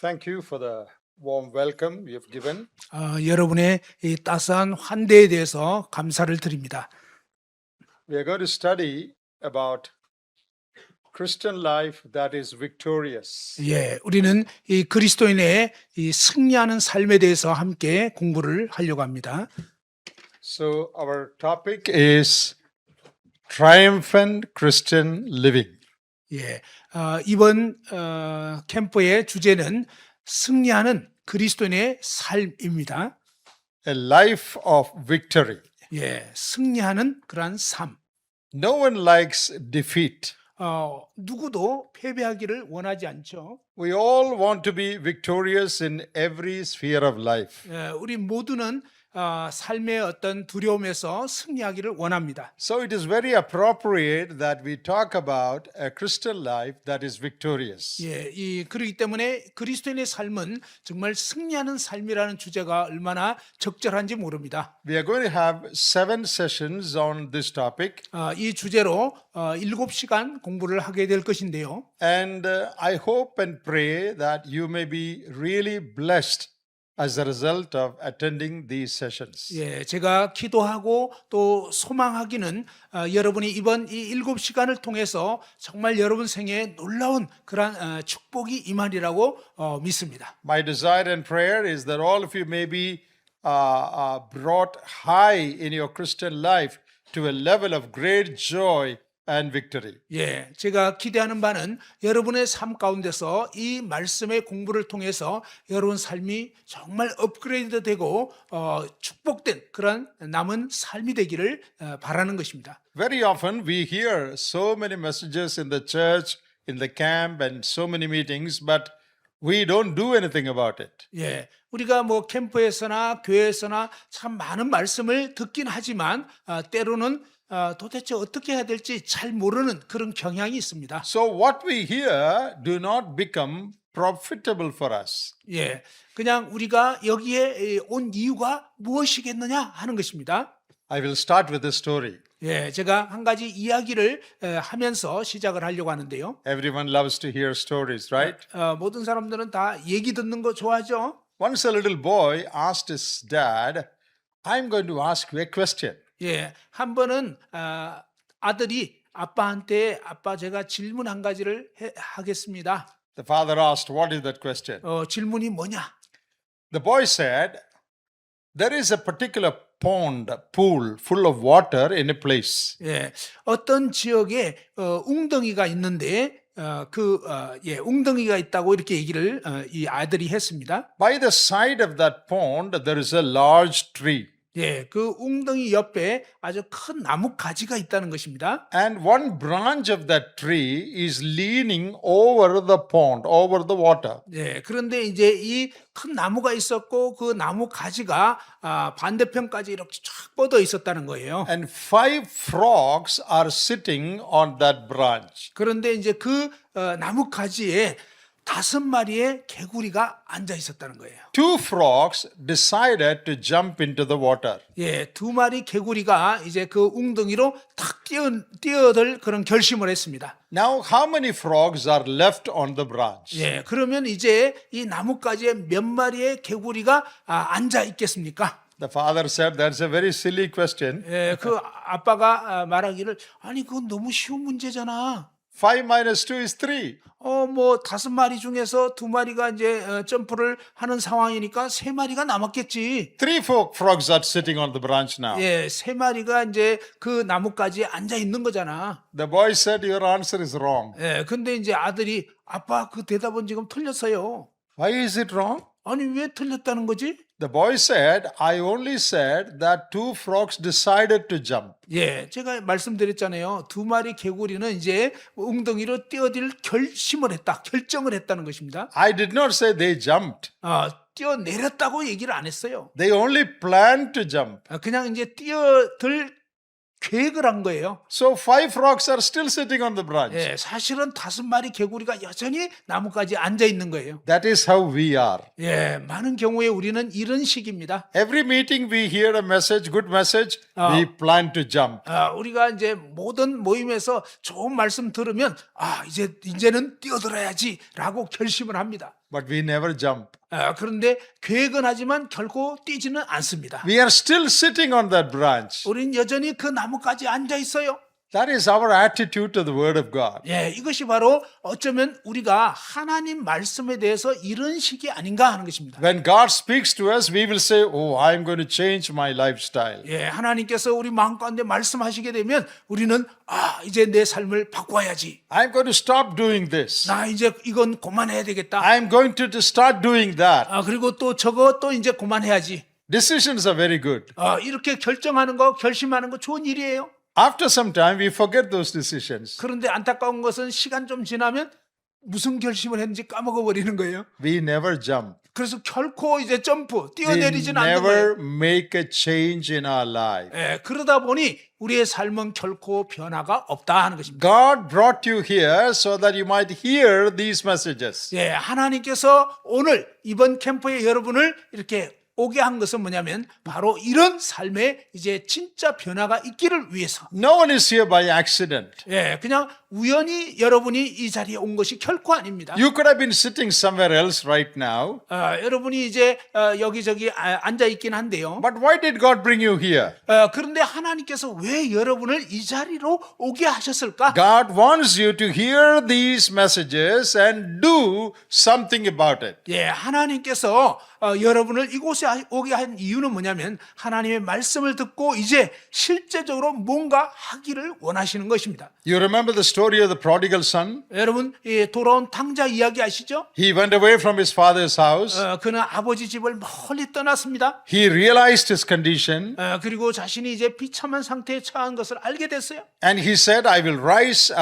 Thank you for the warm welcome you've given. 여러분의 이 따스한 환대에 대해서 감사를 드립니다. We are going to study about Christian life that is victorious. 우리는 이 그리스도인의 이 승리하는 삶에 대해서 함께 공부를 하려고 합니다. So our topic is triumphant Christian living. 이번 캠프의 주제는 승리하는 그리스도인의 삶입니다. A life of victory. 승리하는 그러한 삶. No one likes defeat. 누구도 패배하기를 원하지 않죠. We all want to be victorious in every sphere of life. 우리 모두는 삶의 어떤 두려움에서 승리하기를 원합니다. So it is very appropriate that we talk about a Christian life that is victorious. 그렇기 때문에 그리스도인의 삶은 정말 승리하는 삶이라는 주제가 얼마나 적절한지 모릅니다. We are going to have 7 sessions on this topic. 이 주제로 7시간 공부를 하게 될 것인데요. And I hope and pray that you may be really blessed as a result of attending these sessions. 제가 기도하고 또 소망하기는 여러분이 이번 이 7시간을 통해서 정말 여러분 생애에 놀라운 그런 축복이 임하리라고 믿습니다. My desire and prayer is that all of you may be brought high in your Christian life to a level of great joy and victory. 제가 기대하는 바는 여러분의 삶 가운데서 이 말씀의 공부를 통해서 여러분 삶이 정말 업그레이드 되고 축복된 그런 남은 삶이 되기를 바라는 것입니다. Very often we hear so many messages in the church, in the camp and so many meetings, but we don't do anything about it. 우리가 뭐 캠프에서나 교회에서나 참 많은 말씀을 듣긴 하지만 때로는 도대체 어떻게 해야 될지 잘 모르는 그런 경향이 있습니다. So what we hear do not become profitable for us. 그냥 우리가 여기에 온 이유가 무엇이겠느냐 하는 것입니다. I will start with a story. 제가 한 가지 이야기를 하면서 시작을 하려고 하는데요. Everyone loves to hear stories, right? 모든 사람들은 다 얘기 듣는 거 좋아하죠. Once a little boy asked his dad, I'm going to ask you a question. 한 번은 아들이 아빠한테 아빠 제가 질문 한 가지를 하겠습니다. The father asked, what is that question? 질문이 뭐냐? The boy said, there is a particular pond, pool full of water in a place. 어떤 지역에 웅덩이가 있는데 웅덩이가 있다고 이렇게 얘기를 이 아들이 했습니다. By the side of that pond, there is a large tree. 그 웅덩이 옆에 아주 큰 나무 가지가 있다는 것입니다. And one branch of that tree is leaning over the pond, over the water. 그런데 이제 이 큰 나무가 있었고 그 나무 가지가 반대편까지 이렇게 쫙 뻗어 있었다는 거예요. And 5 frogs are sitting on that branch. 그런데 이제 그 나무 가지에 5마리의 개구리가 앉아 있었다는 거예요. 2 frogs decided to jump into the water. 2마리 개구리가 이제 그 웅덩이로 탁 뛰어들 그런 결심을 했습니다. Now, how many frogs are left on the branch? 그러면 이제 이 나뭇가지에 몇 마리의 개구리가 앉아 있겠습니까? The father said, that's a very silly question. 그 아빠가 말하기를 아니 그건 너무 쉬운 문제잖아. 5 minus 2 is 3. 뭐 5마리 중에서 2마리가 이제 점프를 하는 상황이니까 3마리가 남았겠지. 3 frogs are sitting on the branch now. 3마리가 이제 그 나뭇가지에 앉아 있는 거잖아. The boy said, your answer is wrong. 근데 이제 아들이 아빠 그 대답은 지금 틀렸어요. Why is it wrong? 아니 왜 틀렸다는 거지? The boy said, I only said that 2 frogs decided to jump. 제가 말씀드렸잖아요. 2마리 개구리는 이제 웅덩이로 뛰어들 결심을 했다, 결정을 했다는 것입니다. I did not say they jumped. 뛰어내렸다고 얘기를 안 했어요. They only planned to jump. 그냥 이제 뛰어들 계획을 한 거예요. So 5 frogs are still sitting on the branch. 사실은 5마리 개구리가 여전히 나뭇가지에 앉아 있는 거예요. That is how we are. 많은 경우에 우리는 이런 식입니다. Every meeting we hear a message, good message, we plan to jump. 우리가 이제 모든 모임에서 좋은 말씀 들으면 이제는 뛰어들어야지라고 결심을 합니다. but we never jump. 그런데 계획은 하지만 결코 뛰지는 않습니다. We are still sitting on that branch. 우린 여전히 그 나무까지 앉아 있어요. That is our attitude to the Word of God. 예, 이것이 바로 어쩌면 우리가 하나님 말씀에 대해서 이런 식이 아닌가 하는 것입니다. When God speaks to us, we will say, "Oh, I'm going to change my lifestyle. 예, 하나님께서 우리 마음 가운데 말씀하시게 되면 우리는 이제 내 삶을 바꿔야지. I'm going to stop doing this. 나 이제 이건 그만해야 되겠다. I'm going to start doing that." 그리고 또 저거 또 이제 그만해야지. Decisions are very good. 이렇게 결정하는 거, 결심하는 거 좋은 일이에요. After some time, we forget those decisions. 그런데 안타까운 것은 시간 좀 지나면 무슨 결심을 했는지 까먹어 버리는 거예요. We never jump. 그래서 결코 이제 점프, We 뛰어내리진 않는 거예요. never make a change in our life. 예, 그러다 보니 우리의 삶은 결코 변화가 없다 하는 것입니다. God brought you here so that you might hear these messages. 예, 하나님께서 오늘 이번 캠프에 여러분을 이렇게 오게 한 것은 뭐냐면 바로 이런 삶에 이제 진짜 변화가 있기를 위해서. No one is here by accident. 예, 그냥 우연히 여러분이 이 자리에 온 것이 결코 아닙니다. You could have been sitting somewhere else right now. 여러분이 이제 여기저기 앉아 있긴 한데요. But why did God bring you here? 그런데 하나님께서 왜 여러분을 이 자리로 오게 하셨을까? God wants you to hear these messages and do something about it. 예, 하나님께서 여러분을 이곳에 오게 한 이유는 뭐냐면 하나님의 말씀을 듣고 이제 실제적으로 뭔가 하기를 원하시는 것입니다. You remember the story of the prodigal son? 여러분, 돌아온 탕자 이야기 아시죠? He went away from his father's house. 그는 아버지 집을 멀리 떠났습니다. He realized his condition 그리고 자신이 이제 비참한 상태에 처한 것을 알게 됐어요. and he said, I will arise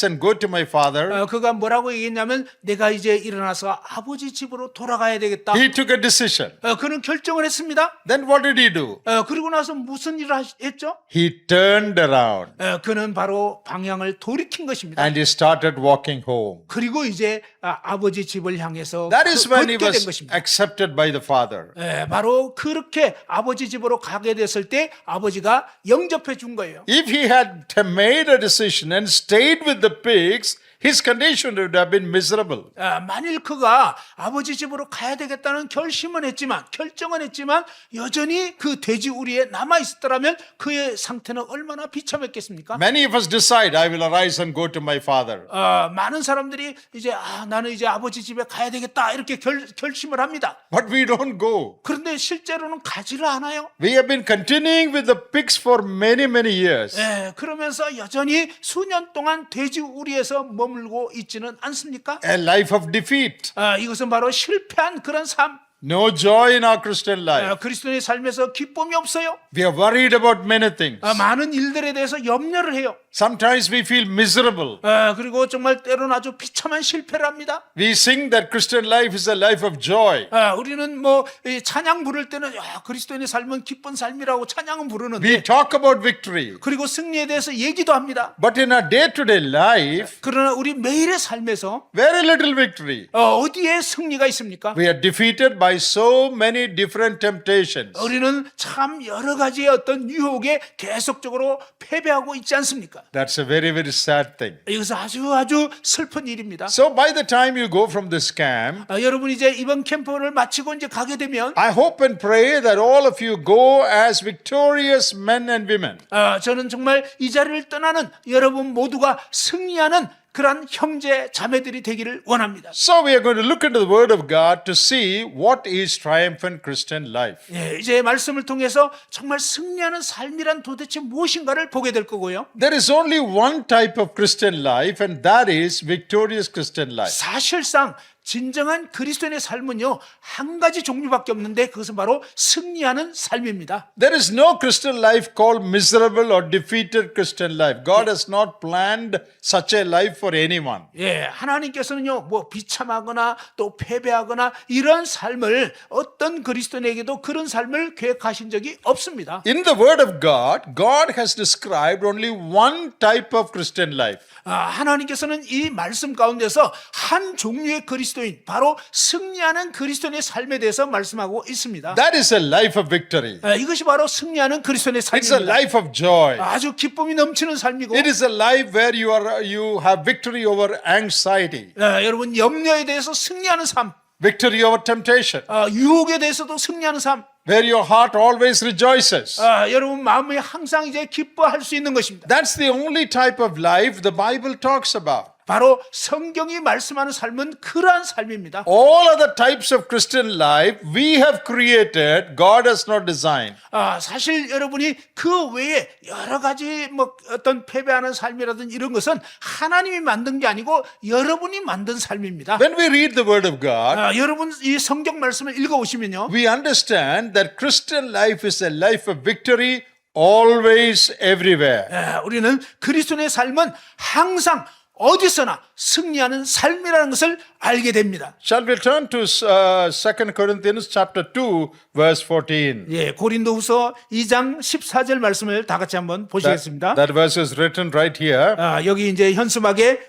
and go to my father. 그가 뭐라고 얘기했냐면 내가 이제 일어나서 아버지 집으로 돌아가야 되겠다. He took a decision. 그는 결정을 했습니다. Then what did he do? 그리고 나서 무슨 일을 했죠? He turned around 그는 바로 방향을 돌이킨 것입니다. and he started walking home. 그리고 이제 아버지 집을 향해서 That is when he 걷게 된 was 것입니다. accepted by the father. 바로 그렇게 아버지 집으로 가게 됐을 때 아버지가 영접해 준 거예요. If he had made a decision and stayed with the pigs, his condition would have been miserable. 만일 그가 아버지 집으로 가야 되겠다는 결정은 했지만 여전히 그 돼지 우리에 남아 있었더라면 그의 상태는 얼마나 비참했겠습니까? Many of us decide, I will arise and go to my father. 많은 사람들이 이제 나는 이제 아버지 집에 가야 되겠다 이렇게 결심을 합니다. But we don't go. 그런데 실제로는 가지를 않아요. We have been continuing with the pigs for many years. 그러면서 여전히 수년 동안 돼지 우리에서 머물고 있지는 않습니까? A life of defeat. 이것은 바로 실패한 그런 삶. No joy in our Christian life. 그리스도인의 삶에서 기쁨이 없어요. We are worried about many things. 많은 일들에 대해서 염려를 해요. Sometimes we feel miserable. 그리고 정말 때로는 아주 비참한 실패를 합니다. We sing that Christian life is a life of joy. 우리는 뭐 찬양 부를 때는 그리스도인의 삶은 기쁜 삶이라고 찬양은 We 부르는데 talk about victory. 그리고 승리에 대해서 얘기도 합니다. But in our day-to-day life, 그러나 우리 매일의 삶에서 very little victory. 어디에 승리가 있습니까? We are defeated by so many different temptations. 우리는 참 여러 가지의 어떤 유혹에 계속적으로 패배하고 있지 않습니까? That's a very sad thing. 이것은 아주 슬픈 일입니다. So by the time you go from this camp, 여러분 이제 이번 캠프를 마치고 이제 가게 되면 I hope and pray that all of you go as victorious men and women. 저는 정말 이 자리를 떠나는 여러분 모두가 승리하는 그런 형제 자매들이 되기를 원합니다. So we are going to look into the Word of God to see what is triumphant Christian life. 이제 말씀을 통해서 정말 승리하는 삶이란 도대체 무엇인가를 보게 될 거고요. There is only one type of Christian life, and that is victorious Christian life. 사실상 진정한 그리스도인의 삶은요 한 가지 종류밖에 없는데 그것은 바로 승리하는 삶입니다. There is no Christian life called miserable or defeated Christian life. God has not planned such a life for anyone. 하나님께서는요 뭐 비참하거나 또 패배하거나 이런 삶을 어떤 그리스도인에게도 그런 삶을 계획하신 적이 없습니다. In the Word of God, God has described only one type of Christian life. 하나님께서는 이 말씀 가운데서 한 종류의 그리스도인, 바로 승리하는 그리스도인의 삶에 대해서 말씀하고 있습니다. That is a life of victory. 이것이 바로 승리하는 그리스도인의 It's a 삶입니다. life of joy. 아주 기쁨이 넘치는 삶이고, It is a life where you have victory over anxiety. 여러분 염려에 대해서 승리하는 삶. victory over temptation, 유혹에 대해서도 승리하는 삶. where your heart always rejoices. 여러분 마음이 항상 이제 기뻐할 수 있는 것입니다. That's the only type of life the Bible talks about. 바로 성경이 말씀하는 삶은 그러한 삶입니다. All other types of Christian life we have created, God has not designed. 사실 여러분이 그 외에 여러 가지 뭐 어떤 패배하는 삶이라든 이런 것은 하나님이 만든 게 아니고 여러분이 만든 삶입니다. When we read the Word of God, 여러분 이 성경 말씀을 읽어보시면요. we understand that Christian life is a life of victory always, everywhere. 우리는 그리스도의 삶은 항상 어디서나 승리하는 삶이라는 것을 알게 됩니다. Shall we turn to 2 Corinthians chapter 2, verse 14? 예, 고린도후서 2장 14절 말씀을 다 같이 한번 보시겠습니다. That verse is written right here. 여기 이제 현수막에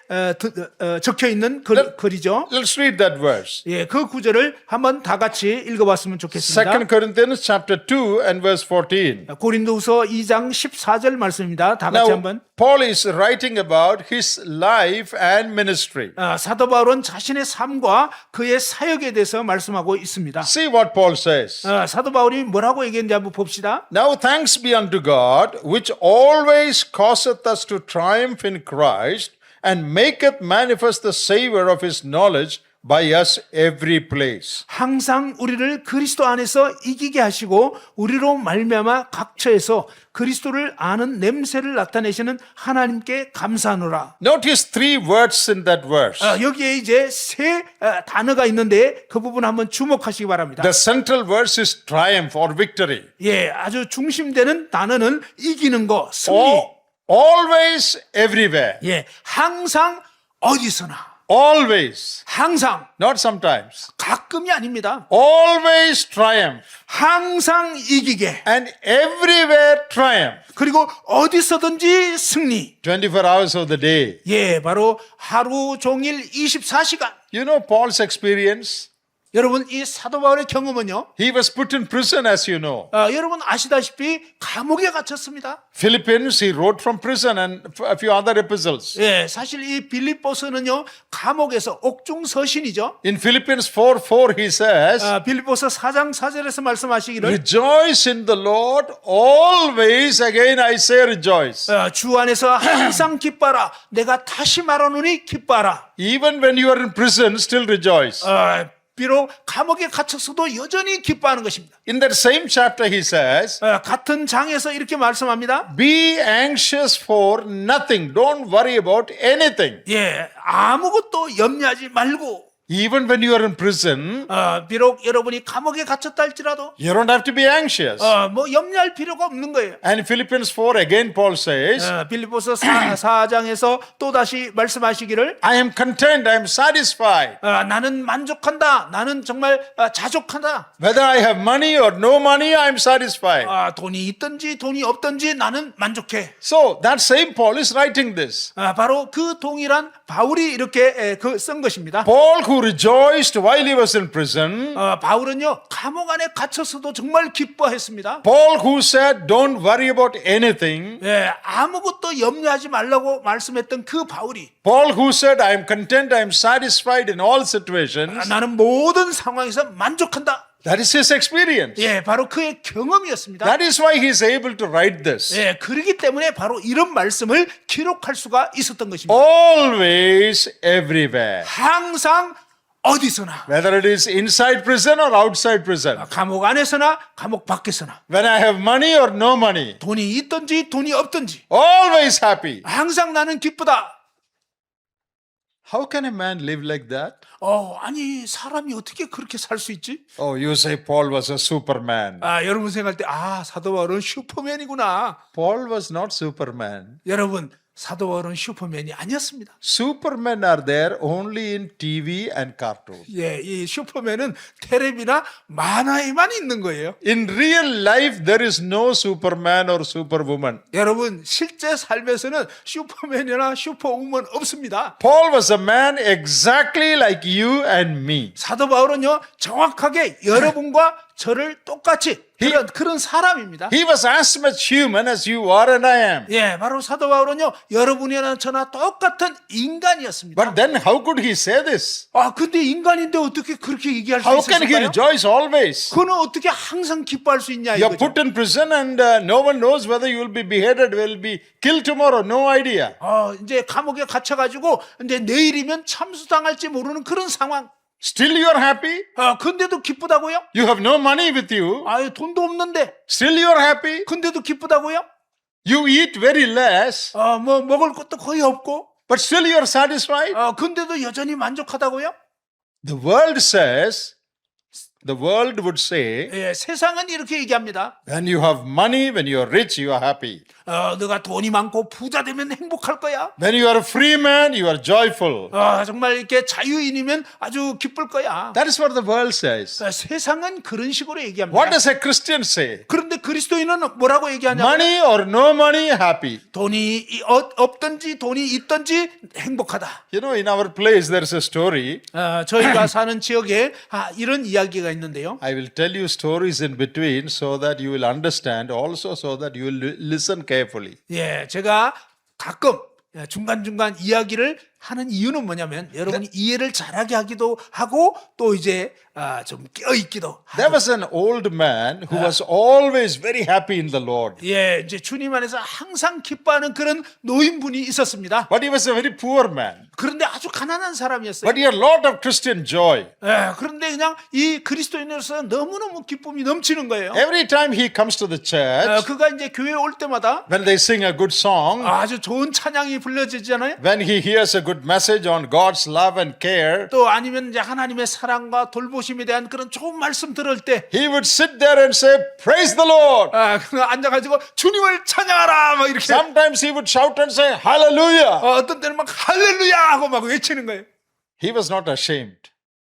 적혀 있는 글이죠. Let's read that verse. 예, 그 구절을 한번 다 같이 읽어봤으면 2 좋겠습니다. Corinthians chapter 2 and verse 14. 고린도후서 2장 14절 말씀입니다. 다 같이 Now, 한번. Paul is writing about his life and ministry. 사도 바울은 자신의 삶과 그의 사역에 대해서 말씀하고 있습니다. See what Paul says. 사도 바울이 뭐라고 얘기했는지 한번 봅시다. Now thanks be unto God, which always causeth us to triumph in Christ, and maketh manifest the savor of his knowledge by us every place. 항상 우리를 그리스도 안에서 이기게 하시고 우리로 말미암아 각처에서 그리스도를 아는 냄새를 나타내시는 하나님께 감사하노라. Notice three words in that verse. 여기에 이제 세 단어가 있는데 그 부분 한번 주목하시기 바랍니다. The central verse is triumph or victory. 예, 아주 중심되는 단어는 이기는 거, 승리. Always, everywhere. 예, 항상 어디서나. Always. 항상. Not sometimes. 가끔이 아닙니다. Always triumph. 항상 이기게. And everywhere triumph. 그리고 어디서든지 승리. 24 hours of the day. 예, 바로 하루 종일 24시간. You know Paul's experience? 여러분 이 사도 바울의 경험은요. He was put in prison, as you know. 여러분 아시다시피 감옥에 갇혔습니다. Philippians, he wrote from prison and a few other epistles. 예, 사실 이 빌립보서는요 감옥에서 옥중 서신이죠. In Philippians 4:4 he says, 빌립보서 4장 4절에서 말씀하시기를 rejoice in the Lord always. Again I say rejoice. 주 안에서 항상 기뻐하라. 내가 다시 말하노니 기뻐하라. Even when you are in prison, still rejoice. 비록 감옥에 갇혔어도 여전히 기뻐하는 것입니다. In that same chapter he says, 같은 장에서 이렇게 말씀합니다. be anxious for nothing. Don't worry about anything. 예, 아무것도 염려하지 말고. Even when you are in prison, 비록 여러분이 감옥에 갇혔다 할지라도 you don't have to be anxious. 뭐 염려할 필요가 없는 거예요. And in Philippians 4 again Paul says, 빌립보서 4장에서 또다시 말씀하시기를 I am content, I am satisfied. 나는 만족한다. 나는 정말 자족한다. Whether I have money or no money, I am satisfied. 돈이 있든지 돈이 없든지 나는 만족해. So that same Paul is writing this. 바로 그 동일한 바울이 이렇게 쓴 것입니다. Paul who rejoiced while he was in prison. 바울은요 감옥 안에 갇혔어도 정말 기뻐했습니다. Paul who said don't worry about anything. 예, 아무것도 염려하지 말라고 말씀했던 그 바울이 Paul who said I am content, I am satisfied in all situations. 나는 모든 상황에서 만족한다. That is his experience. 예, 바로 그의 경험이었습니다. That is why he is able to write this. 예, 그러기 때문에 바로 이런 말씀을 기록할 수가 있었던 것입니다. Always, everywhere. 항상 어디서나 Whether it is inside prison or outside prison. 감옥 안에서나 감옥 밖에서나 When I have money or no money. 돈이 있든지 돈이 없든지 Always happy. 항상 나는 기쁘다. How can a man live like that? 아니 사람이 어떻게 그렇게 살 수 있지? Oh, you say Paul was a superman. 여러분 생각할 때 사도 바울은 슈퍼맨이구나. Paul was not Superman. 여러분 사도 바울은 슈퍼맨이 아니었습니다. Supermen are there only in TV and cartoon. 예, 이 슈퍼맨은 텔레비나 만화에만 있는 거예요. In real life, there is no Superman or Superwoman. 여러분 실제 삶에서는 슈퍼맨이나 슈퍼우먼 없습니다. Paul was a man exactly like you and me. 사도 바울은요 정확하게 여러분과 저를 똑같이 그런 사람입니다. He was as much human as you are and I am. 예, 바로 사도 바울은요, 여러분이나 저나 똑같은 인간이었습니다. But then how could he say this? 아, 근데 인간인데 어떻게 그렇게 얘기할 수 How can he 있을까요? rejoice always? 그는 어떻게 항상 기뻐할 수 있냐 You're 이거죠. put in prison and no one knows whether you will be beheaded, will be killed tomorrow. No idea. 이제 감옥에 갇혀가지고 이제 내일이면 참수당할지 모르는 그런 상황. Still you are happy. 근데도 기쁘다고요? You have no money with you. 아유, 돈도 없는데. Still you are happy. 근데도 기쁘다고요? You eat very less, 뭐 먹을 것도 거의 없고. but still you are satisfied. 근데도 여전히 만족하다고요? The world says, the world would say, 예, 세상은 이렇게 얘기합니다. when you have money, when you are rich, you are happy. 너가 돈이 많고 부자 되면 행복할 거야. When you are a free man, you are joyful. 정말 이렇게 자유인이면 아주 기쁠 거야. That is what the world says. 세상은 그런 식으로 얘기합니다. What does a Christian say? 그런데 그리스도인은 뭐라고 얘기하냐면 Money or no money, happy. 돈이 없든지 돈이 있든지 행복하다. You know, in our place, there is a story. 저희가 사는 지역에 이런 이야기가 있는데요. I will tell you stories in between so that you will understand, also so that you will listen carefully. 예, 제가 가끔 중간중간 이야기를 하는 이유는 뭐냐면 여러분이 이해를 잘하게 하기도 하고 또 이제 좀 깨어있기도 There 하고. was an old man who was always very happy in the Lord. 예, 이제 주님 안에서 항상 기뻐하는 그런 노인분이 있었습니다. But he was a very poor man. 그런데 아주 가난한 사람이었어요. But he had a lot of Christian joy. 예, 그런데 그냥 이 그리스도인으로서 너무너무 기쁨이 넘치는 거예요. Every time he comes to the church, 그가 이제 교회에 올 때마다 when they sing a good song, 아주 좋은 찬양이 불려지잖아요. when he hears a good message on God's love and care, 또 아니면 이제 하나님의 사랑과 돌보심에 대한 그런 좋은 말씀 들을 때 he would sit there and say, Praise the Lord. 그 앉아가지고 주님을 찬양하라 막 이렇게 Sometimes he would shout and say, Hallelujah. 어떤 때는 막 할렐루야 하고 막 외치는 거예요. He was not ashamed.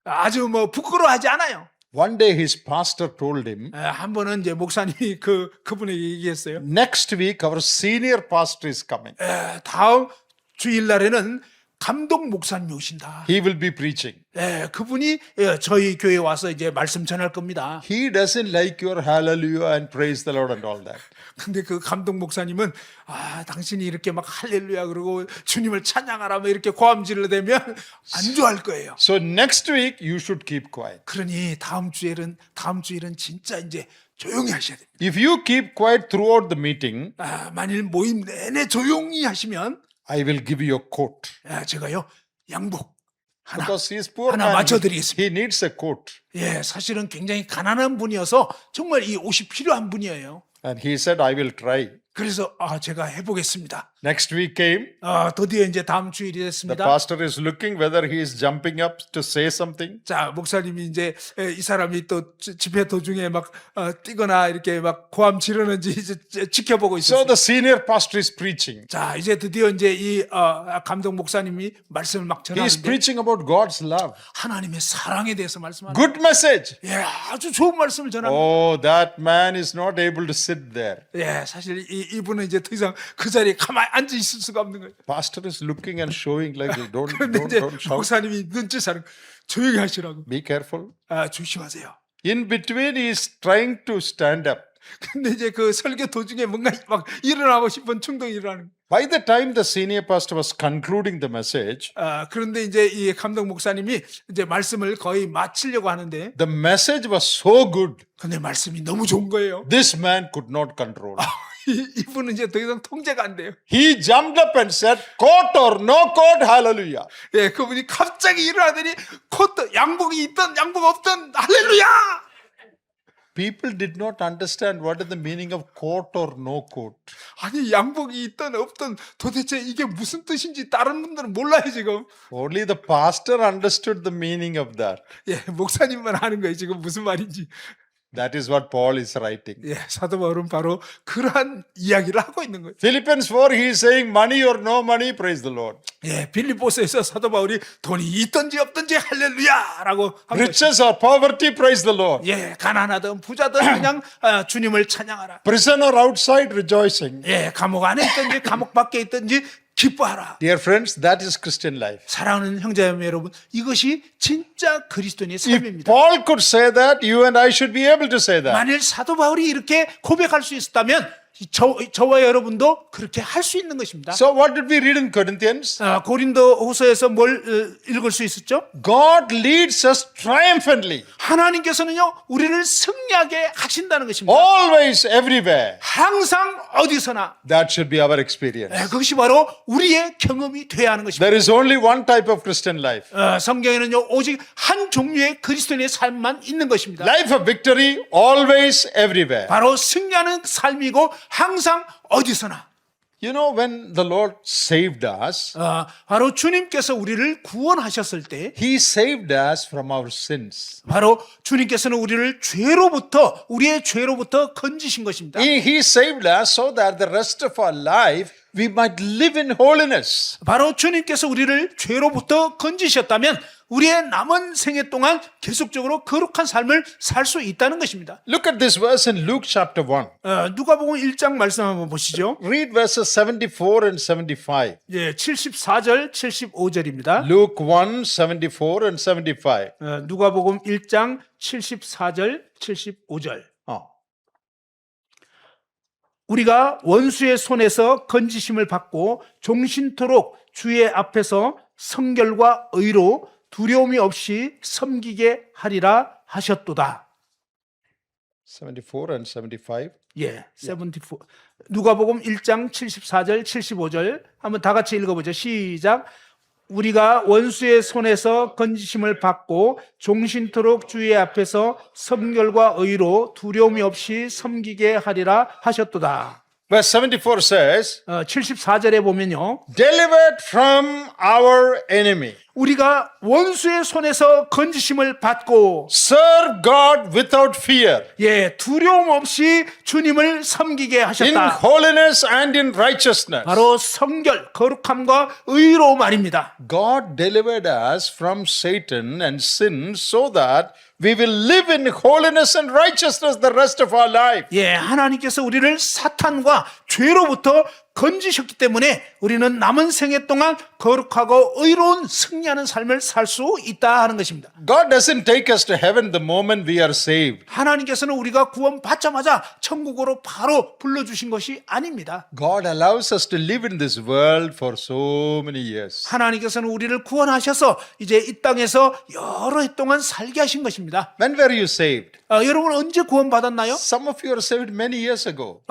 아주 뭐 부끄러워하지 않아요. One day his pastor told him, 한 번은 이제 목사님이 그분에게 얘기했어요. Next week our senior pastor is coming. 다음 주일날에는 감독 목사님이 오신다. He will be preaching. 그분이 저희 교회에 와서 이제 말씀 전할 겁니다. He doesn't like your hallelujah and praise the Lord and all that. 근데 그 감독 목사님은 당신이 이렇게 막 할렐루야 그러고 주님을 찬양하라 막 이렇게 고함질을 대면 안 좋아할 거예요. So next week you should keep quiet. 그러니 다음 주일은 진짜 이제 조용히 하셔야 됩니다. If you keep quiet throughout the meeting, 만일 모임 내내 조용히 하시면 I will give you a coat. 제가요 양복 하나 Because he is poor 하나 man. 맞춰드리겠습니다. He needs a coat. 예, 사실은 굉장히 가난한 분이어서 정말 이 옷이 필요한 분이에요. And he said, I will try. 그래서 제가 해보겠습니다. Next week came. 드디어 이제 다음 주일이 The 됐습니다. pastor is looking whether he is jumping up to say something. 자, 목사님이 이제 이 사람이 또 집회 도중에 막 뛰거나 이렇게 막 고함 지르는지 이제 지켜보고 So 있었어요. the senior pastor is preaching. 자, 이제 드디어 이제 이 감독 목사님이 말씀을 막 He is 전하는데 preaching about God's love. 하나님의 사랑에 대해서 말씀하는 Good message. 예, 아주 좋은 말씀을 전합니다. Oh, that man is not able to sit there. 예, 사실 이분은 이제 더 이상 그 자리에 가만히 앉아 있을 수가 없는 거예요. Pastor is looking and showing like, 그런데 이제 don't shout. 목사님이 눈짓하는 조용히 하시라고. Be careful. 조심하세요. In between, he is trying to stand up. 근데 이제 그 설교 도중에 뭔가 막 일어나고 싶은 충동이 일어나는 거예요. By the time the senior pastor was concluding the message, 그런데 이제 이 감독 목사님이 이제 말씀을 거의 마치려고 하는데 the message was so good, 근데 말씀이 너무 좋은 거예요. this man could not control. 이분은 이제 더 이상 통제가 안 돼요. He jumped up and said, coat or no coat, hallelujah. 예, 그분이 갑자기 일어나더니 코트 양복이 있든 양복 없든 할렐루야! People did not understand what is the meaning of coat or no coat. 아니 양복이 있든 없든 도대체 이게 무슨 뜻인지 다른 분들은 몰라요 지금. Only the pastor understood the meaning of that. 예, 목사님만 아는 거예요 지금 무슨 말인지. That is what Paul is writing. 예, 사도 바울은 바로 그러한 이야기를 하고 있는 거예요. Philippians 4, he is saying money or no money, praise the Lord. 예, 빌립보서에서 사도 바울이 돈이 있든지 없든지 할렐루야라고 한 거예요. Riches or poverty, praise the Lord. 예, 가난하든 부자든 그냥 주님을 찬양하라. Prison or outside, rejoicing. 예, 감옥 안에 있든지 감옥 밖에 있든지 기뻐하라. Dear friends, that is Christian life. 사랑하는 형제자매 여러분, 이것이 진짜 그리스도인의 If 삶입니다. Paul could say that, you and I should be able to say that. 만일 사도 바울이 이렇게 고백할 수 있었다면 저와 여러분도 그렇게 할 수 있는 것입니다. So what did we read in Corinthians? 고린도후서에서 뭘 읽을 수 있었죠? God leads us triumphantly, 하나님께서는요 우리를 승리하게 하신다는 것입니다. always, everywhere. 항상 어디서나. That should be our experience. 그것이 바로 우리의 경험이 돼야 하는 것입니다. There is only one type of Christian life. 성경에는요 오직 한 종류의 그리스도인의 삶만 있는 것입니다. Life of victory, always, everywhere. 바로 승리하는 삶이고 항상 어디서나. You know, when the Lord saved us, 바로 주님께서 우리를 구원하셨을 때 He saved us from our sins. 바로 주님께서는 우리를 우리의 죄로부터 건지신 것입니다. He saved us so that the rest of our life we might live in holiness. 바로 주님께서 우리를 죄로부터 건지셨다면 우리의 남은 생애 동안 계속적으로 거룩한 삶을 살 수 있다는 것입니다. Look at this verse in Luke chapter 1. 누가복음 1장 말씀 한번 보시죠. Read verses 74 and 75. 예, 74절, 75절입니다. Luke 1, 74 and 75. 누가복음 1장 74절, 75절. 우리가 원수의 손에서 건지심을 받고 종신토록 주의 앞에서 성결과 의로 두려움이 없이 섬기게 하리라 하셨도다. 74 and 75. 예, 74. 누가복음 1장 74절, 75절 한번 다 같이 읽어보죠. 시작. 우리가 원수의 손에서 건지심을 받고 종신토록 주의 앞에서 성결과 의로 두려움이 없이 섬기게 하리라 하셨도다. Verse 74 says, 74절에 보면요. delivered from our enemy. 우리가 원수의 손에서 건지심을 받고 Serve God without fear. 예, 두려움 없이 주님을 섬기게 In 하셨다. holiness and in righteousness. 바로 성결, 거룩함과 의로 말입니다. God delivered us from Satan and sin so that we will live in holiness and righteousness the rest of our life. 예, 하나님께서 우리를 사탄과 죄로부터 건지셨기 때문에 우리는 남은 생애 동안 거룩하고 의로운 승리하는 삶을 살 수 있다 하는 것입니다. God doesn't take us to heaven the moment we are saved. 하나님께서는 우리가 구원받자마자 천국으로 바로 불러주신 것이 아닙니다. God allows us to live in this world for so many years. 하나님께서는 우리를 구원하셔서 이제 이 땅에서 여러 해 동안 살게 하신 것입니다. When were you saved? 여러분 언제 구원받았나요? Some of you are saved many years ago.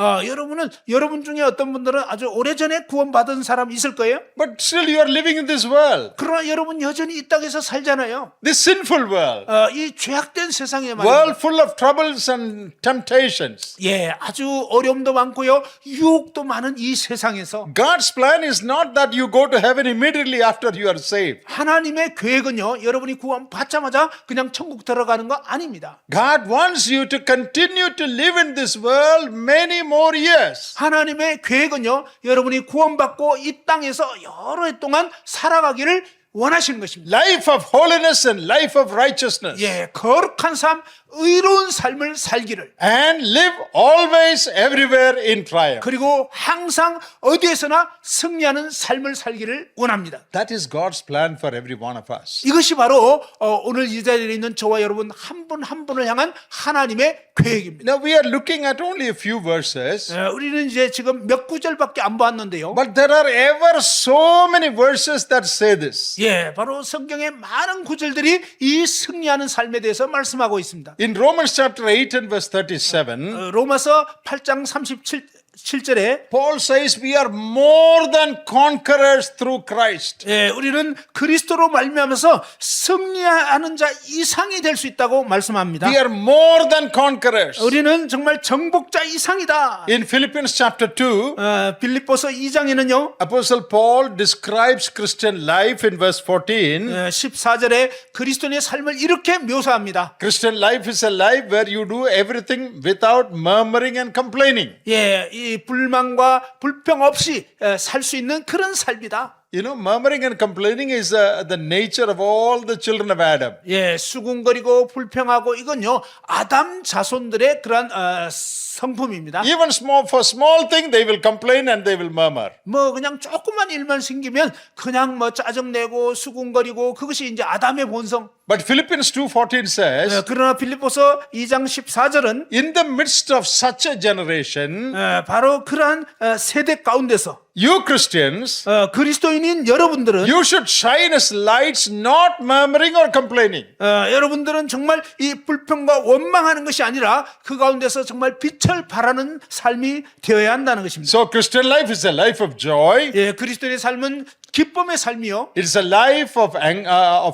여러분 중에 어떤 분들은 아주 오래전에 구원받은 사람 있을 거예요. But still you are living in this world. 그러나 여러분 여전히 이 땅에서 살잖아요. This sinful world. 이 죄악된 세상에 World 말입니다. full of troubles and temptations. 예, 아주 어려움도 많고요. 유혹도 많은 이 세상에서 God's plan is not that you go to heaven immediately after you are saved. 하나님의 계획은요. 여러분이 구원받자마자 그냥 천국 들어가는 거 아닙니다. God wants you to continue to live in this world many more years. 하나님의 계획은요. 여러분이 구원받고 이 땅에서 여러 해 동안 살아가기를 원하시는 것입니다. Life of holiness and life of righteousness. 예, 거룩한 삶, 의로운 삶을 살기를. And live always everywhere in triumph. 그리고 항상 어디에서나 승리하는 삶을 살기를 원합니다. That is God's plan for every one of us. 이것이 바로 오늘 이 자리에 있는 저와 여러분 한 분 한 분을 향한 하나님의 계획입니다. Now we are looking at only a few verses, 우리는 이제 지금 몇 구절밖에 안 봤는데요. but there are ever so many verses that say this. 예, 바로 성경의 많은 구절들이 이 승리하는 삶에 대해서 말씀하고 있습니다. In Romans chapter 8 and verse 37, 로마서 8장 37절에 Paul says we are more than conquerors through Christ. 예, 우리는 그리스도로 말미암아서 승리하는 자 이상이 될 수 있다고 말씀합니다. We are more than conquerors. 우리는 정말 정복자 이상이다. In Philippians chapter 2, 빌립보서 2장에는요. Apostle Paul describes Christian life in verse 14. 14절에 그리스도인의 삶을 이렇게 묘사합니다. Christian life is a life where you do everything without murmuring and complaining. 예, 이 불만과 불평 없이 살 수 있는 그런 삶이다. You know, murmuring and complaining is the nature of all the children of Adam. 예, 수군거리고 불평하고 이건요 아담 자손들의 그런 성품입니다. Even for small thing, they will complain and they will murmur. 뭐 그냥 조그만 일만 생기면 그냥 뭐 짜증내고 수군거리고 그것이 이제 아담의 본성. But Philippians 2:14 says, 그러나 빌립보서 2장 14절은 in the midst of such a generation, 바로 그러한 세대 가운데서 you Christians, 그리스도인인 여러분들은 you should shine as lights, not murmuring or complaining. 여러분들은 정말 이 불평과 원망하는 것이 아니라 그 가운데서 정말 빛을 발하는 삶이 되어야 한다는 것입니다. So Christian life is a life of joy. 예, 그리스도인의 삶은 기쁨의 삶이요. It is a life of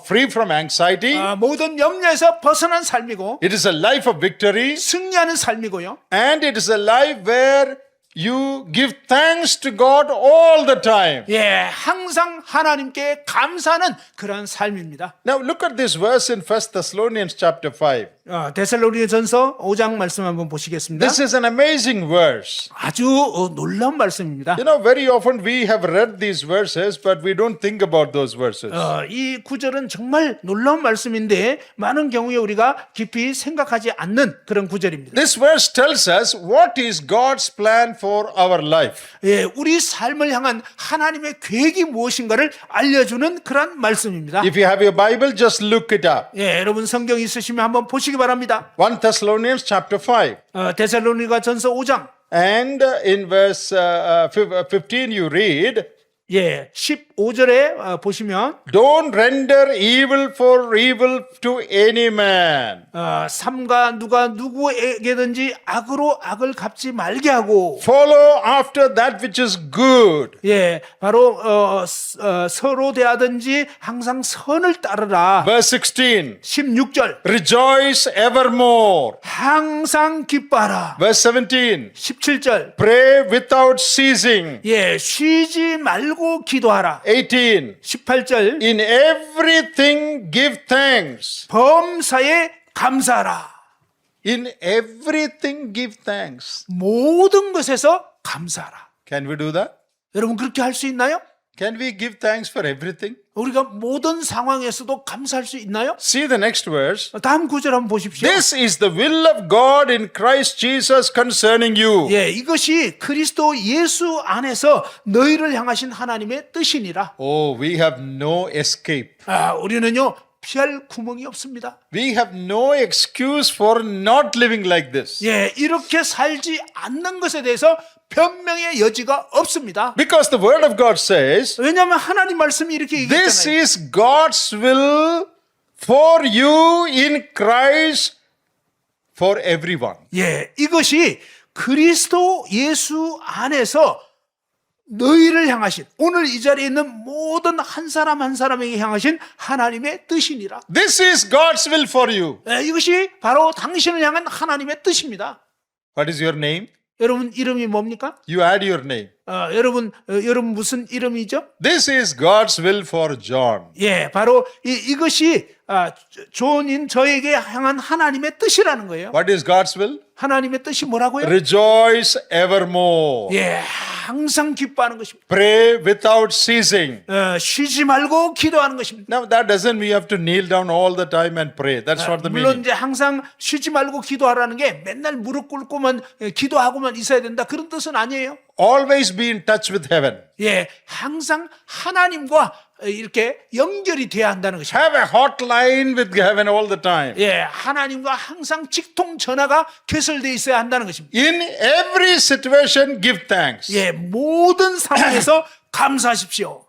free from anxiety. 모든 염려에서 벗어난 삶이고 It is a life of victory. 승리하는 삶이고요. And it is a life where you give thanks to God all the time. 예, 항상 하나님께 감사하는 그런 삶입니다. Now look at this verse in 1 Thessalonians chapter 5. 데살로니가전서 5장 말씀 한번 보시겠습니다. This is an amazing verse. 아주 놀라운 말씀입니다. You know, very often we have read these verses, but we don't think about those verses. 이 구절은 정말 놀라운 말씀인데 많은 경우에 우리가 깊이 생각하지 않는 그런 구절입니다. This verse tells us what is God's plan for our life. 예, 우리 삶을 향한 하나님의 계획이 무엇인가를 알려주는 그런 말씀입니다. If you have your Bible, just look it up. 예, 여러분 성경 있으시면 한번 보시기 바랍니다. 1 Thessalonians chapter 5. 데살로니가전서 5장 And in verse 15 you read, 예, 15절에 보시면 don't render evil for evil to any man. 삼가 누가 누구에게든지 악으로 악을 갚지 말게 하고 Follow after that which is good. 예, 바로 서로 대하든지 항상 선을 따르라. Verse 16, 16절 rejoice evermore. 항상 기뻐하라. Verse 17, 17절 pray without ceasing. 예, 쉬지 말고 기도하라. 18, 18절 in everything give thanks. 범사에 감사하라. In everything give thanks. 모든 것에서 감사하라. Can we do that? 여러분 그렇게 할 수 있나요? Can we give thanks for everything? 우리가 모든 상황에서도 감사할 수 있나요? See the next verse. 다음 구절 한번 보십시오. This is the will of God in Christ Jesus concerning you. 예, 이것이 그리스도 예수 안에서 너희를 향하신 하나님의 뜻이니라. Oh, we have no escape. 우리는요 피할 구멍이 없습니다. We have no excuse for not living like this. 예, 이렇게 살지 않는 것에 대해서 변명의 여지가 없습니다. Because the word of God says, 왜냐하면 하나님 말씀이 이렇게 this 얘기했잖아요. is God's will for you in Christ for everyone. 예, 이것이 그리스도 예수 안에서 너희를 향하신 오늘 이 자리에 있는 모든 한 사람 한 사람에게 향하신 하나님의 뜻이니라. This is God's will for you. 예, 이것이 바로 당신을 향한 하나님의 뜻입니다. What is your name? 여러분 이름이 뭡니까? You add your name. 여러분 무슨 이름이죠? This is God's will for John. 예, 바로 이것이 존인 저에게 향한 하나님의 뜻이라는 거예요. What is God's will? 하나님의 뜻이 뭐라고요? Rejoice evermore. 예, 항상 기뻐하는 것입니다. Pray without ceasing. 쉬지 말고 기도하는 것입니다. Now that doesn't mean you have to kneel down all the time and pray. That's not the 물론 meaning. 이제 항상 쉬지 말고 기도하라는 게 맨날 무릎 꿇고만 기도하고만 있어야 된다 그런 뜻은 아니에요. Always be in touch with heaven. 예, 항상 하나님과 이렇게 연결이 돼야 한다는 것입니다. Have a hotline with heaven all the time. 예, 하나님과 항상 직통 전화가 개설되어 있어야 한다는 것입니다. In every situation, give thanks. 예, 모든 상황에서 감사하십시오.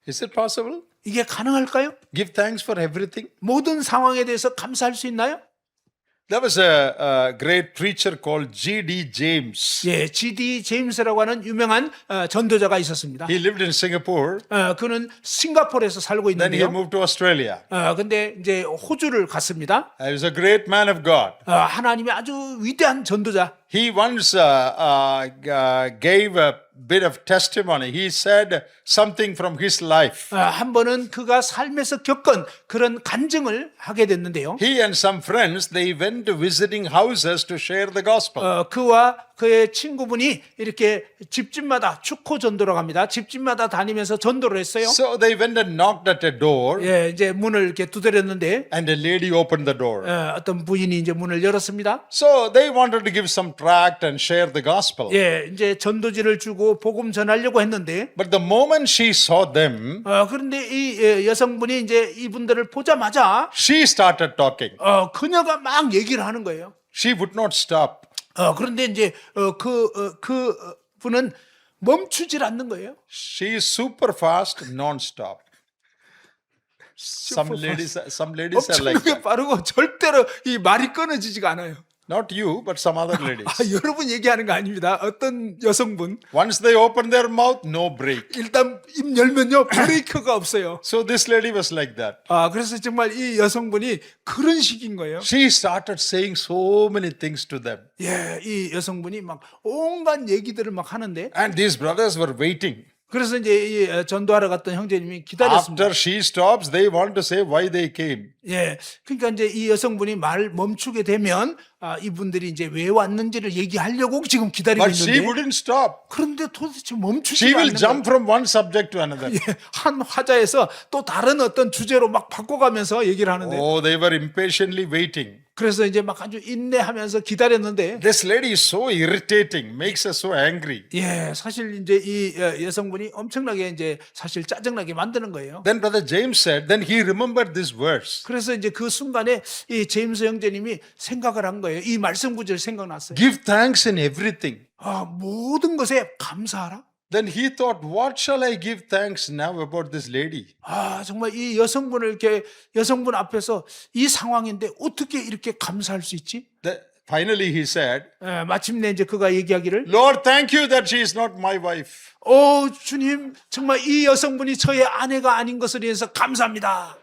Is it possible? 이게 가능할까요? Give thanks for everything? 모든 상황에 대해서 감사할 수 있나요? There was a great preacher called G.D. James. 예, G.D. 제임스라고 하는 유명한 전도자가 있었습니다. He lived in Singapore. 그는 싱가포르에서 살고 Then he 있는데요. moved to Australia. 근데 이제 호주를 갔습니다. He was a great man of God. 하나님의 아주 위대한 전도자. He once gave a bit of testimony. He said something from his life. 한 번은 그가 삶에서 겪은 그런 간증을 하게 됐는데요. He and some friends, they went to visiting houses to share the gospel. 그와 그의 친구분이 이렇게 집집마다 축호 전도로 갑니다. 집집마다 다니면서 전도를 했어요. So they went and knocked at a door, 예, 이제 문을 이렇게 두드렸는데 and a lady opened the door. 어떤 부인이 이제 문을 열었습니다. So they wanted to give some tract and share the gospel. 예, 이제 전도지를 주고 복음 전하려고 했는데 But the moment she saw them, 그런데 이 여성분이 이제 이분들을 보자마자 she started talking. 그녀가 막 얘기를 하는 거예요. She would not stop. 그런데 이제 그 분은 멈추질 않는 거예요. She is super fast, non-stop. Some ladies are like 엄청나게 that. 빠르고 절대로 이 말이 끊어지지가 않아요. Not you, but some other ladies. 여러분 얘기하는 거 아닙니다. 어떤 여성분 Once they open their mouth, no break. 일단 입 열면요 브레이크가 없어요. So this lady was like that. 그래서 정말 이 여성분이 그런 식인 거예요. She started saying so many things to them. 예, 이 여성분이 막 온갖 얘기들을 막 하는데 And these brothers were waiting. 그래서 이제 이 전도하러 갔던 형제님이 기다렸습니다. After she stops, they want to say why they came. 예, 그러니까 이제 이 여성분이 말 멈추게 되면 이분들이 이제 왜 왔는지를 얘기하려고 지금 기다리고 But she 있는데 wouldn't stop. 그런데 도대체 She 멈추지 will 않는 거예요. jump from one subject to another. 예, 한 화자에서 또 다른 어떤 주제로 막 바꿔가면서 얘기를 하는데 Oh, they were impatiently waiting. 그래서 이제 막 아주 인내하면서 기다렸는데 This lady is so irritating, makes us so angry. 예, 사실 이제 이 여성분이 엄청나게 이제 사실 짜증나게 만드는 거예요. Then Brother James said, then he remembered this verse. 그래서 이제 그 순간에 이 제임스 형제님이 생각을 한 거예요. 이 말씀 구절 생각났어요. Give thanks in everything. 모든 것에 감사하라. Then he thought, what shall I give thanks now about this lady? 정말 이 여성분을 이렇게 여성분 앞에서 이 상황인데 어떻게 이렇게 감사할 수 있지? Finally he said, 마침내 이제 그가 얘기하기를 Lord, thank you that she is not my wife. 주님 정말 이 여성분이 저의 아내가 아닌 것을 위해서 감사합니다.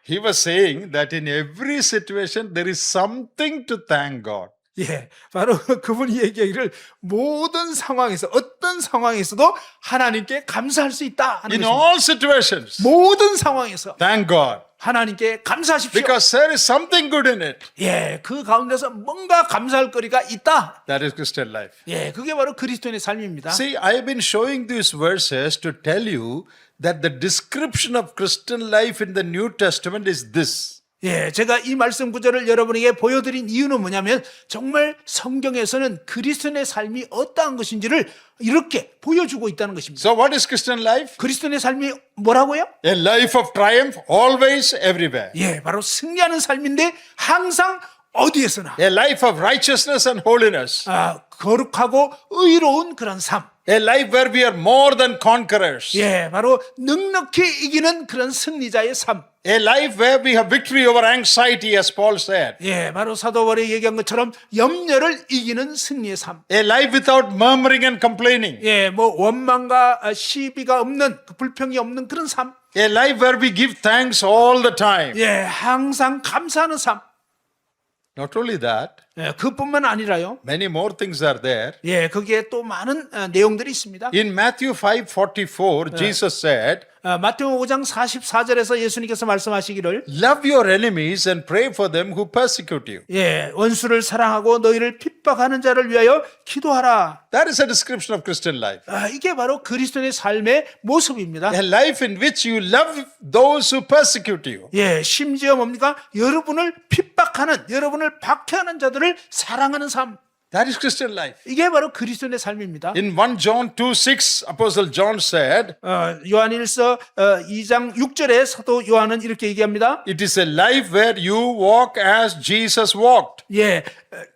He was saying that in every situation there is something to thank God. 예, 바로 그분이 얘기하기를 모든 상황에서 어떤 상황에서도 하나님께 감사할 수 있다 하는 In 것입니다. all situations, 모든 상황에서 thank God. 하나님께 감사하십시오. Because there is something good in it. 예, 그 가운데서 뭔가 감사할 거리가 있다. That is Christian life. 예, 그게 바로 그리스도인의 삶입니다. See, I have been showing these verses to tell you that the description of Christian life in the New Testament is this. 예, 제가 이 말씀 구절을 여러분에게 보여드린 이유는 뭐냐면 정말 성경에서는 그리스도인의 삶이 어떠한 것인지를 이렇게 보여주고 있다는 것입니다. So what is Christian life? 그리스도인의 삶이 뭐라고요? A life of triumph, always, everywhere. 예, 바로 승리하는 삶인데 항상 어디에서나 A life of righteousness and holiness. 거룩하고 의로운 그런 삶. A life where we are more than conquerors. 예, 바로 넉넉히 이기는 그런 승리자의 삶. A life where we have victory over anxiety, as Paul said. 예, 바로 사도 바울이 얘기한 것처럼 염려를 이기는 승리의 삶. A life without murmuring and complaining. 예, 뭐 원망과 시비가 없는 그 불평이 없는 그런 삶. A life where we give thanks all the time. 예, 항상 감사하는 삶. Not only that, 예, 그뿐만 아니라요. many more things are there. 예, 거기에 또 많은 내용들이 있습니다. In Matthew 5:44, Jesus said, 마태복음 5장 44절에서 예수님께서 말씀하시기를 love your enemies and pray for them who persecute you. 예, 원수를 사랑하고 너희를 핍박하는 자를 위하여 기도하라. That is a description of Christian life. 이게 바로 그리스도인의 삶의 모습입니다. A life in which you love those who persecute you. 예, 심지어 뭡니까? 여러분을 핍박하는, 여러분을 박해하는 자들을 사랑하는 삶. That is Christian life. 이게 바로 그리스도인의 삶입니다. In 1 John 2:6, Apostle John said, 요한일서 2장 6절에 사도 요한은 이렇게 얘기합니다. it is a life where you walk as Jesus walked. 예,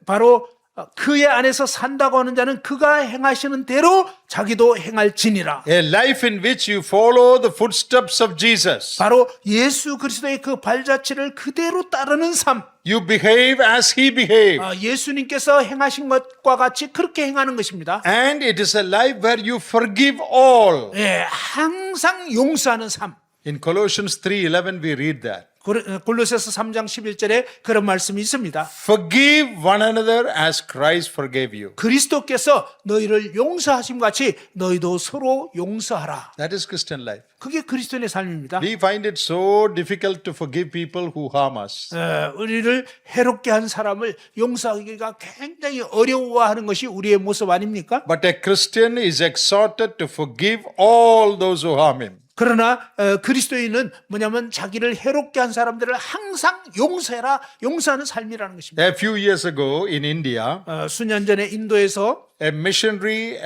바로 그의 안에서 산다고 하는 자는 그가 행하시는 대로 자기도 행할지니라. A life in which you follow the footsteps of Jesus. 바로 예수 그리스도의 그 발자취를 그대로 따르는 삶. You behave as he behaved. 예수님께서 행하신 것과 같이 그렇게 행하는 것입니다. And it is a life where you forgive all. 예, 항상 용서하는 삶. In Colossians 3:11 we read that. 골로새서 3장 11절에 그런 말씀이 있습니다. Forgive one another as Christ forgave you. 그리스도께서 너희를 용서하심 같이 너희도 서로 용서하라. That is Christian life. 그게 그리스도인의 삶입니다. We find it so difficult to forgive people who harm us. 우리를 해롭게 한 사람을 용서하기가 굉장히 어려워하는 것이 우리의 모습 아닙니까? But a Christian is exhorted to forgive all those who harm him. 그러나 그리스도인은 뭐냐면 자기를 해롭게 한 사람들을 항상 용서해라, 용서하는 삶이라는 것입니다. A few years ago in India, 수년 전에 인도에서 a missionary,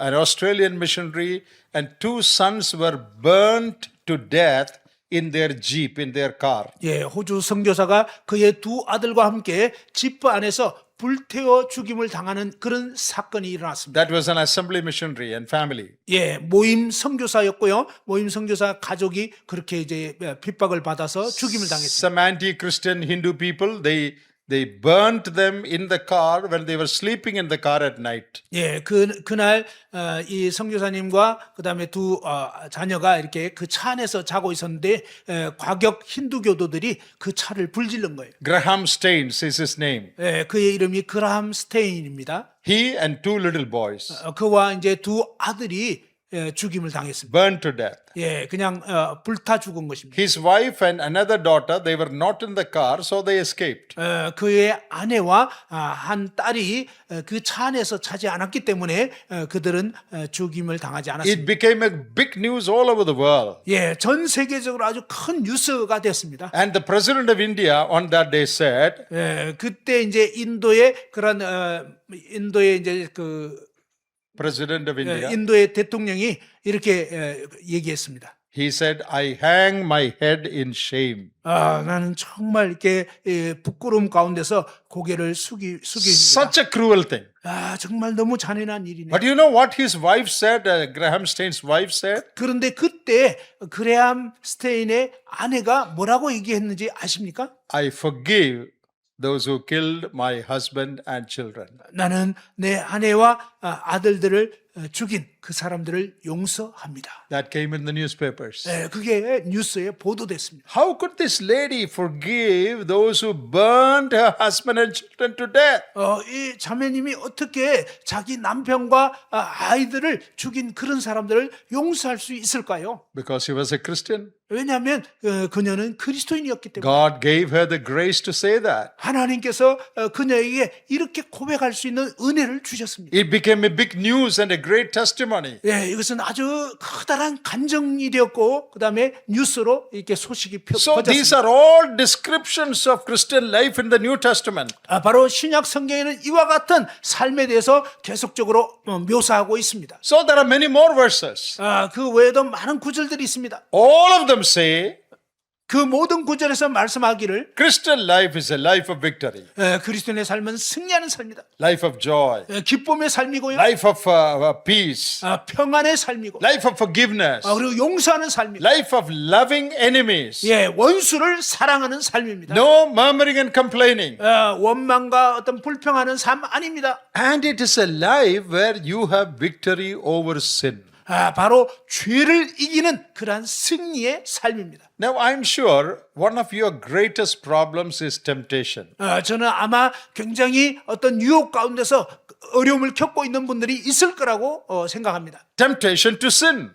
an Australian missionary, and two sons were burnt to death in their jeep, in their car. 호주 선교사가 그의 두 아들과 함께 지프 안에서 불태워 죽임을 당하는 그런 사건이 일어났습니다. That was an assembly missionary and family. 모임 선교사였고요. 모임 선교사 가족이 그렇게 이제 핍박을 받아서 죽임을 당했습니다. Some anti-Christian Hindu people, they burnt them in the car when they were sleeping in the car at night. 그날 이 선교사님과 그다음에 두 자녀가 이렇게 그 차 안에서 자고 있었는데 과격 힌두교도들이 그 차를 불질른 거예요. Graham Staines is his name. 그의 이름이 그라함 스테인입니다. He and two little boys 그와 이제 두 아들이 죽임을 당했습니다. burned to death. 그냥 불타 죽은 것입니다. His wife and another daughter, they were not in the car, so they escaped. 그의 아내와 한 딸이 그 차 안에서 차지 않았기 때문에 그들은 죽임을 당하지 않았습니다. It became a big news all over the world. 전 세계적으로 아주 큰 뉴스가 됐습니다. And the president of India on that day said, 그때 이제 인도의 그런 인도의 이제 그 President of India, 인도의 대통령이 이렇게 얘기했습니다. he said, I hang my head in shame. 나는 정말 이렇게 부끄러움 가운데서 고개를 숙입니다. Such a cruel thing. 정말 너무 잔인한 일이네. But you know what his wife said, Graham Staines' wife said? 그런데 그때 그레함 스테인의 아내가 뭐라고 얘기했는지 아십니까? I forgive those who killed my husband and children. 나는 내 아내와 아들들을 죽인 그 사람들을 용서합니다. That came in the newspapers. 그게 뉴스에 보도됐습니다. How could this lady forgive those who burned her husband and children to death? 이 자매님이 어떻게 자기 남편과 아이들을 죽인 그런 사람들을 용서할 수 있을까요? Because she was a Christian. 왜냐하면 그녀는 그리스도인이었기 때문에 God gave her the grace to say that. 하나님께서 그녀에게 이렇게 고백할 수 있는 은혜를 주셨습니다. It became a big news and a great testimony. 이것은 아주 커다란 간증이 되었고 그 다음에 뉴스로 이렇게 소식이 So these 퍼졌습니다. are all descriptions of Christian life in the New Testament. 바로 신약 성경에는 이와 같은 삶에 대해서 계속적으로 묘사하고 있습니다. So there are many more verses. 그 외에도 많은 구절들이 있습니다. All of them say 그 모든 구절에서 말씀하기를 Christian life is a life of victory, 그리스도인의 삶은 승리하는 삶이다. life of joy, 기쁨의 삶이고요. life of peace, 평안의 삶이고 life of forgiveness, 그리고 용서하는 삶이고 life of loving enemies, 원수를 사랑하는 삶입니다. no murmuring and complaining. 원망과 어떤 불평하는 삶 아닙니다. And it is a life where you have victory over sin. 바로 죄를 이기는 그러한 승리의 삶입니다. Now, I'm sure one of your greatest problems is temptation. 저는 아마 굉장히 어떤 유혹 가운데서 어려움을 겪고 있는 분들이 있을 거라고 생각합니다. Temptation to sin.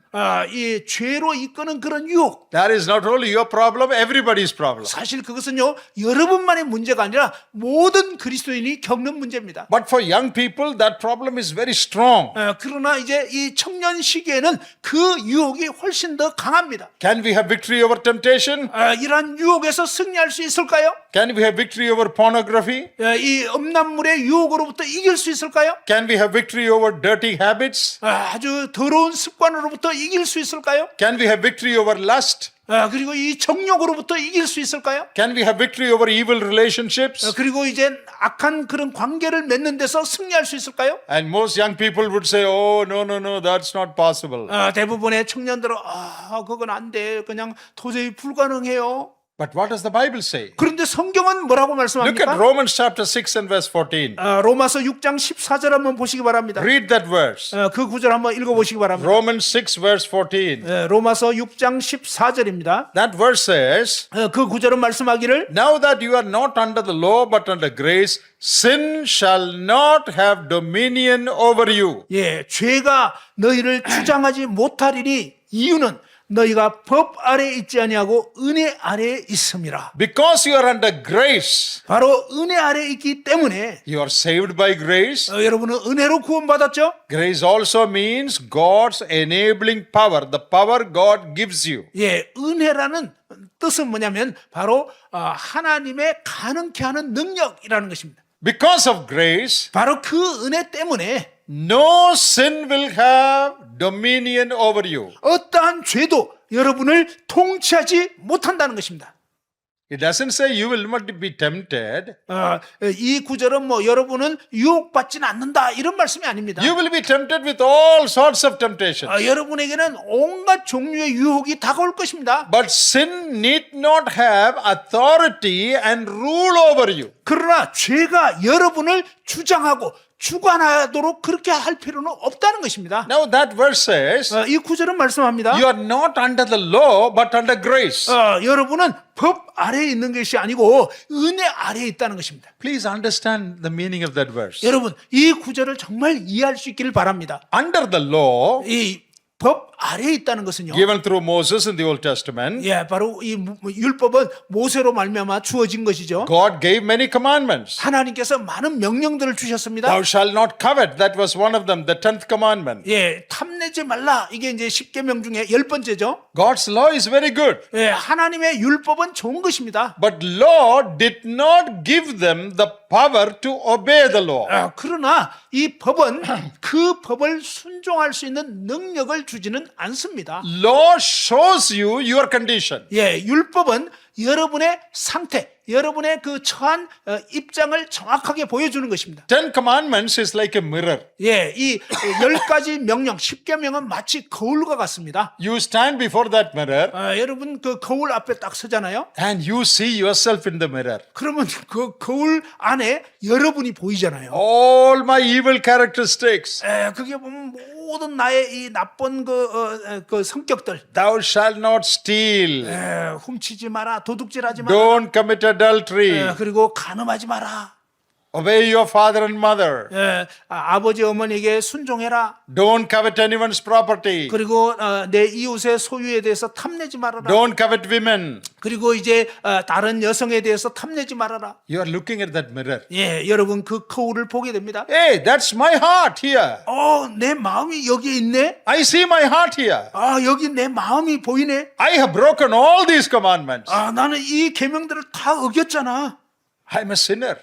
이 죄로 이끄는 그런 유혹. That is not only your problem, everybody's problem. 사실 그것은요, 여러분만의 문제가 아니라 모든 그리스도인이 겪는 문제입니다. But for young people, that problem is very strong. 그러나 이제 이 청년 시기에는 그 유혹이 훨씬 더 강합니다. Can we have victory over temptation? 이러한 유혹에서 승리할 수 있을까요? Can we have victory over pornography? 이 음란물의 유혹으로부터 이길 수 있을까요? Can we have victory over dirty habits? 아주 더러운 습관으로부터 이길 수 있을까요? Can we have victory over lust? 그리고 이 정욕으로부터 이길 수 있을까요? Can we have victory over evil relationships? 그리고 이제 악한 그런 관계를 맺는 데서 승리할 수 있을까요? And most young people would say, oh, no, that's not possible. 대부분의 청년들은 그건 안 돼. 그냥 도저히 불가능해요. But what does the Bible say? 그런데 성경은 뭐라고 Look at 말씀합니까? Romans chapter 6 and verse 14. 로마서 6장 14절 한번 보시기 바랍니다. Read that verse. 그 구절 한번 읽어보시기 바랍니다. Romans 6 verse 14. 로마서 6장 14절입니다. That verse says, 그 구절은 말씀하기를 Now that you are not under the law but under grace, sin shall not have dominion over you. 죄가 너희를 주장하지 못하리니 이유는 너희가 법 아래에 있지 아니하고 은혜 아래에 있음이라. Because you are under grace, 바로 은혜 아래에 있기 때문에 you are saved by grace. 여러분은 은혜로 구원받았죠? Grace also means God's enabling power, the power God gives you. 은혜라는 뜻은 뭐냐면 바로 하나님의 가능케 하는 능력이라는 것입니다. Because of grace, 바로 그 은혜 때문에 no sin will have dominion over you. 어떠한 죄도 여러분을 통치하지 못한다는 것입니다. It doesn't say you will not be tempted. 이 구절은 여러분은 유혹받지는 않는다 이런 말씀이 아닙니다. You will be tempted with all sorts of temptations. 여러분에게는 온갖 종류의 유혹이 다가올 것입니다. But sin need not have authority and rule over you. 그러나 죄가 여러분을 주장하고 주관하도록 그렇게 할 필요는 없다는 것입니다. Now that verse says, 이 구절은 말씀합니다. you are not under the law but under grace. 여러분은 법 아래에 있는 것이 아니고 은혜 아래에 있다는 것입니다. Please understand the meaning of that verse. 여러분 이 구절을 정말 이해할 수 있기를 바랍니다. Under the law, 이 법 아래에 있다는 것은요. given through Moses in the Old Testament, 바로 이 율법은 모세로 말미암아 주어진 것이죠. God gave many commandments. 하나님께서 많은 명령들을 주셨습니다. Thou shalt not covet, that was one of them, the 10th commandment. 탐내지 말라. 이게 이제 10계명 중에 10번째죠. God's law is very good. 하나님의 율법은 좋은 것입니다. But law did not give them the power to obey the law. 그러나 이 법은 그 법을 순종할 수 있는 능력을 주지는 않습니다. Law shows you your condition. 율법은 여러분의 상태, 여러분의 그 처한 입장을 정확하게 보여주는 것입니다. 10 commandments is like a mirror. 이 10가지 명령, 10계명은 마치 거울과 같습니다. You stand before that mirror 여러분 그 거울 앞에 딱 서잖아요. and you see yourself in the mirror. 그러면 그 거울 안에 여러분이 보이잖아요. All my evil characteristics. 그게 보면 모든 나의 이 나쁜 그 성격들. Thou shalt not steal. 훔치지 마라, 도둑질하지 마라. Don't commit adultery. 그리고 간음하지 마라. Obey your father and mother. 아버지 어머니에게 순종해라. Don't covet anyone's property. 그리고 내 이웃의 소유에 대해서 탐내지 말아라. Don't covet women. 그리고 이제 다른 여성에 대해서 탐내지 말아라. You are looking at that mirror. 여러분 그 거울을 보게 됩니다. Hey, that's my heart here. 내 마음이 여기에 있네. I see my heart here. 여기 내 마음이 보이네. I have broken all these commandments. 나는 이 계명들을 다 어겼잖아. I'm a sinner.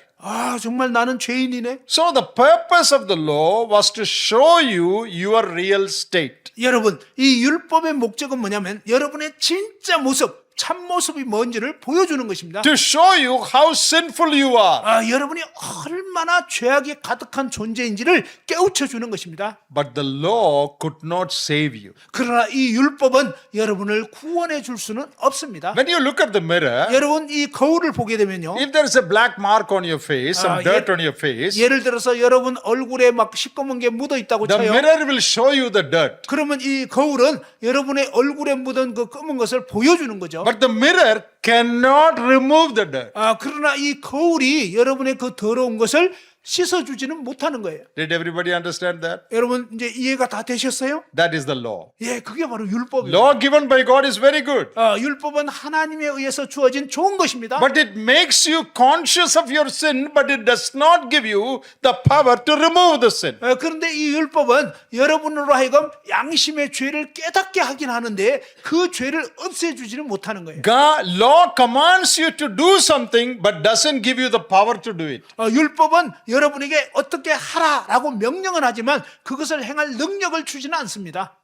정말 나는 죄인이네. So the purpose of the law was to show you your real state. 여러분, 이 율법의 목적은 뭐냐면 여러분의 진짜 모습, 참모습이 뭔지를 보여주는 것입니다. To show you how sinful you are. 여러분이 얼마나 죄악에 가득한 존재인지를 깨우쳐 주는 것입니다. But the law could not save you. 그러나 이 율법은 여러분을 구원해 줄 수는 없습니다. When you look at the mirror, 여러분 이 거울을 보게 되면요. if there is a black mark on your face, some dirt on your face, 예를 들어서 여러분 얼굴에 막 시꺼먼 게 묻어 있다고 the 쳐요. mirror will show you the dirt. 그러면 이 거울은 여러분의 얼굴에 묻은 그 검은 것을 보여주는 거죠. But the mirror cannot remove the dirt. 그러나 이 거울이 여러분의 그 더러운 것을 씻어주지는 못하는 거예요. Did everybody understand that? 여러분 이제 이해가 다 되셨어요? That is the law. 그게 바로 율법이에요. Law given by God is very good. 율법은 하나님에 의해서 주어진 좋은 것입니다. But it makes you conscious of your sin, but it does not give you the power to remove the sin. 그런데 이 율법은 여러분으로 하여금 양심의 죄를 깨닫게 하긴 하는데 그 죄를 없애주지는 못하는 거예요. God, law commands you to do something, but doesn't give you the power to do it. 율법은 여러분에게 어떻게 하라라고 명령은 하지만 그것을 행할 능력을 주지는 않습니다.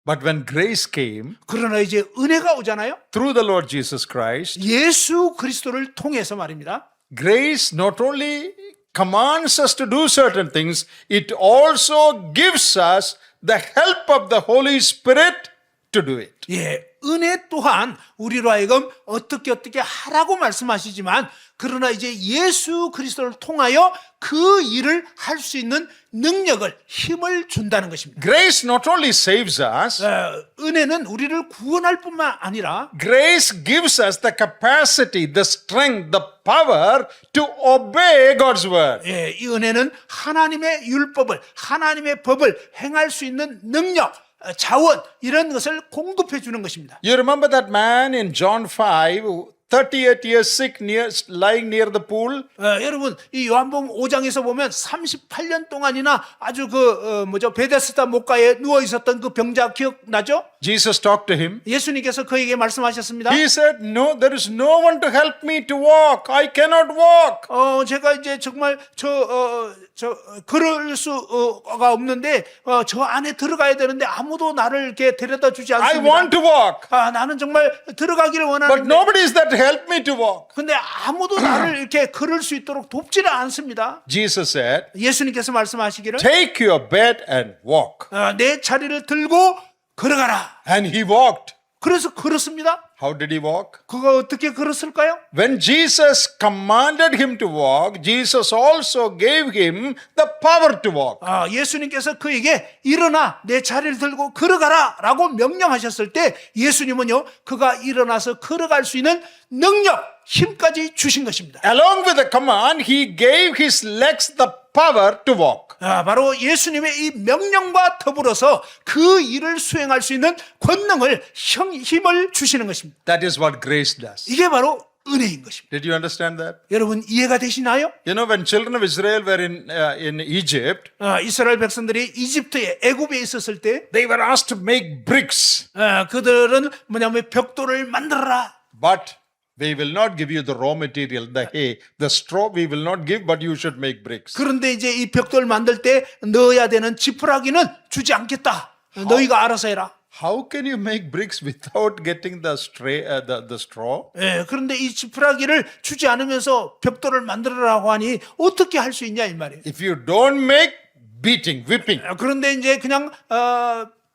But when grace came 그러나 이제 은혜가 오잖아요. through the Lord Jesus Christ, 예수 그리스도를 통해서 말입니다. grace not only commands us to do certain things, it also gives us the help of the Holy Spirit to do it. 은혜 또한 우리로 하여금 어떻게 하라고 말씀하시지만 그러나 이제 예수 그리스도를 통하여 그 일을 할 수 있는 능력을 힘을 준다는 것입니다. Grace not only saves us, 은혜는 우리를 구원할 뿐만 아니라 grace gives us the capacity, the strength, the power to obey God's word. 이 은혜는 하나님의 율법을 하나님의 법을 행할 수 있는 능력 자원 이런 것을 공급해 주는 것입니다. You remember that man in John 5, 38 years sick, lying near the pool? 여러분 이 요한복음 5장에서 보면 38년 동안이나 아주 베데스다 목가에 누워 있었던 그 병자 기억나죠? Jesus talked to him. 예수님께서 그에게 말씀하셨습니다. He said, "No, there is no one to help me to walk. I cannot walk." 제가 이제 정말 걸을 수가 없는데 저 안에 들어가야 되는데 아무도 나를 이렇게 데려다 주지 I 않습니다. want to walk, 나는 정말 들어가기를 but 원하는데 nobody is there to help me to walk. 근데 아무도 나를 이렇게 걸을 수 있도록 돕지는 않습니다. Jesus said, 예수님께서 말씀하시기를 "Take your bed and walk." 내 자리를 들고 걸어가라. And he walked. 그래서 걸었습니다. How did he walk? 그거 어떻게 걸었을까요? When Jesus commanded him to walk, Jesus also gave him the power to walk. 예수님께서 그에게 일어나 내 자리를 들고 걸어가라 라고 명령하셨을 때 예수님은요 그가 일어나서 걸어갈 수 있는 능력, 힘까지 주신 것입니다. Along with the command, he gave his legs the power to walk. 바로 예수님의 이 명령과 더불어서 그 일을 수행할 수 있는 권능을 힘을 주시는 것입니다. That is what grace does. 이게 바로 은혜인 것입니다. Did you understand that? 여러분 이해가 되시나요? You know, when children of Israel were in Egypt, 이스라엘 백성들이 이집트에 애굽에 있었을 때 they were asked to make bricks, 그들은 뭐냐면 벽돌을 만들어라. but we will not give you the raw material, the hay, the straw we will not give, but you should make bricks. 그런데 이제 이 벽돌 만들 때 넣어야 되는 지푸라기는 주지 않겠다. 너희가 알아서 해라. How can you make bricks without getting the straw? 그런데 이 지푸라기를 주지 않으면서 벽돌을 만들어라고 하니 어떻게 할 수 있냐 이 말이에요. If you don't make, beating, whipping. 그런데 이제 그냥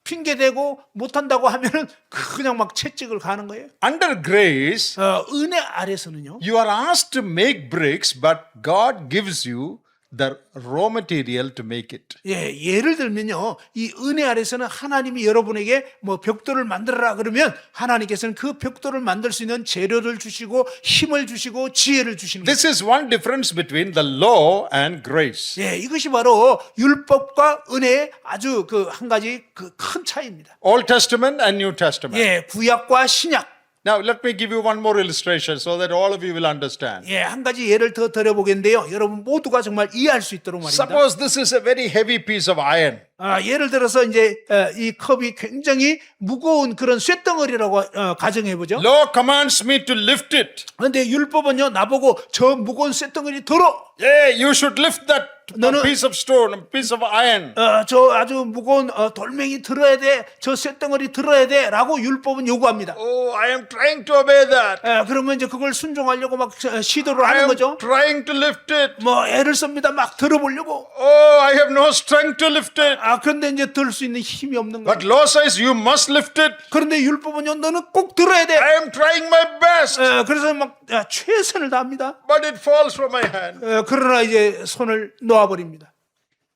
핑계 대고 못한다고 하면은 그냥 막 채찍을 가는 거예요. Under grace, 은혜 아래서는요. you are asked to make bricks, but God gives you the raw material to make it. 예를 들면요. 이 은혜 아래서는 하나님이 여러분에게 뭐 벽돌을 만들어라 그러면 하나님께서는 그 벽돌을 만들 수 있는 재료를 주시고 힘을 주시고 지혜를 주시는 거예요. This is one difference between the law and grace. 이것이 바로 율법과 은혜의 아주 한 가지 큰 차이입니다. Old Testament and New Testament. 구약과 신약. Now, let me give you one more illustration so that all of you will understand. 한 가지 예를 더 드려보겠는데요. 여러분 모두가 정말 이해할 수 있도록 말입니다. Suppose this is a very heavy piece of iron. 예를 들어서 이제 이 컵이 굉장히 무거운 그런 쇳덩어리라고 가정해 보죠. Law commands me to lift it. 그런데 율법은요 나보고 저 무거운 쇳덩어리 들어. Yeah, you should lift that 너는- piece of stone, a piece of iron. 저 아주 무거운 돌멩이 들어야 돼. 저 쇳덩어리 들어야 돼. 라고 율법은 요구합니다. Oh, I am trying to obey that. 그러면 이제 그걸 순종하려고 막 시도를 I 하는 am 거죠. trying to lift it. 뭐 애를 씁니다. 막 들어보려고. Oh, I have no strength to lift it. 그런데 이제 들 수 있는 힘이 없는 거예요. But law says you must lift it. 그런데 율법은요 너는 꼭 들어야 돼. I am trying my best. 그래서 막 최선을 다합니다. But it falls from my hand. 그러나 이제 손을 놓아버립니다.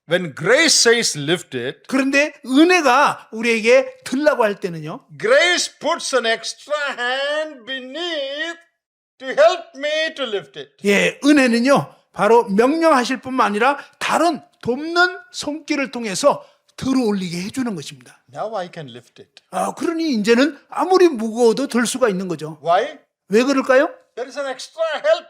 When grace says lift it, 그런데 은혜가 우리에게 들라고 할 때는요. grace puts an extra hand beneath to help me to lift it. 은혜는요. 바로 명령하실 뿐만 아니라 다른 돕는 손길을 통해서 들어올리게 해주는 것입니다. Now I can lift it. 그러니 이제는 아무리 무거워도 들 수가 있는 거죠. Why? 왜 그럴까요? There is an extra help.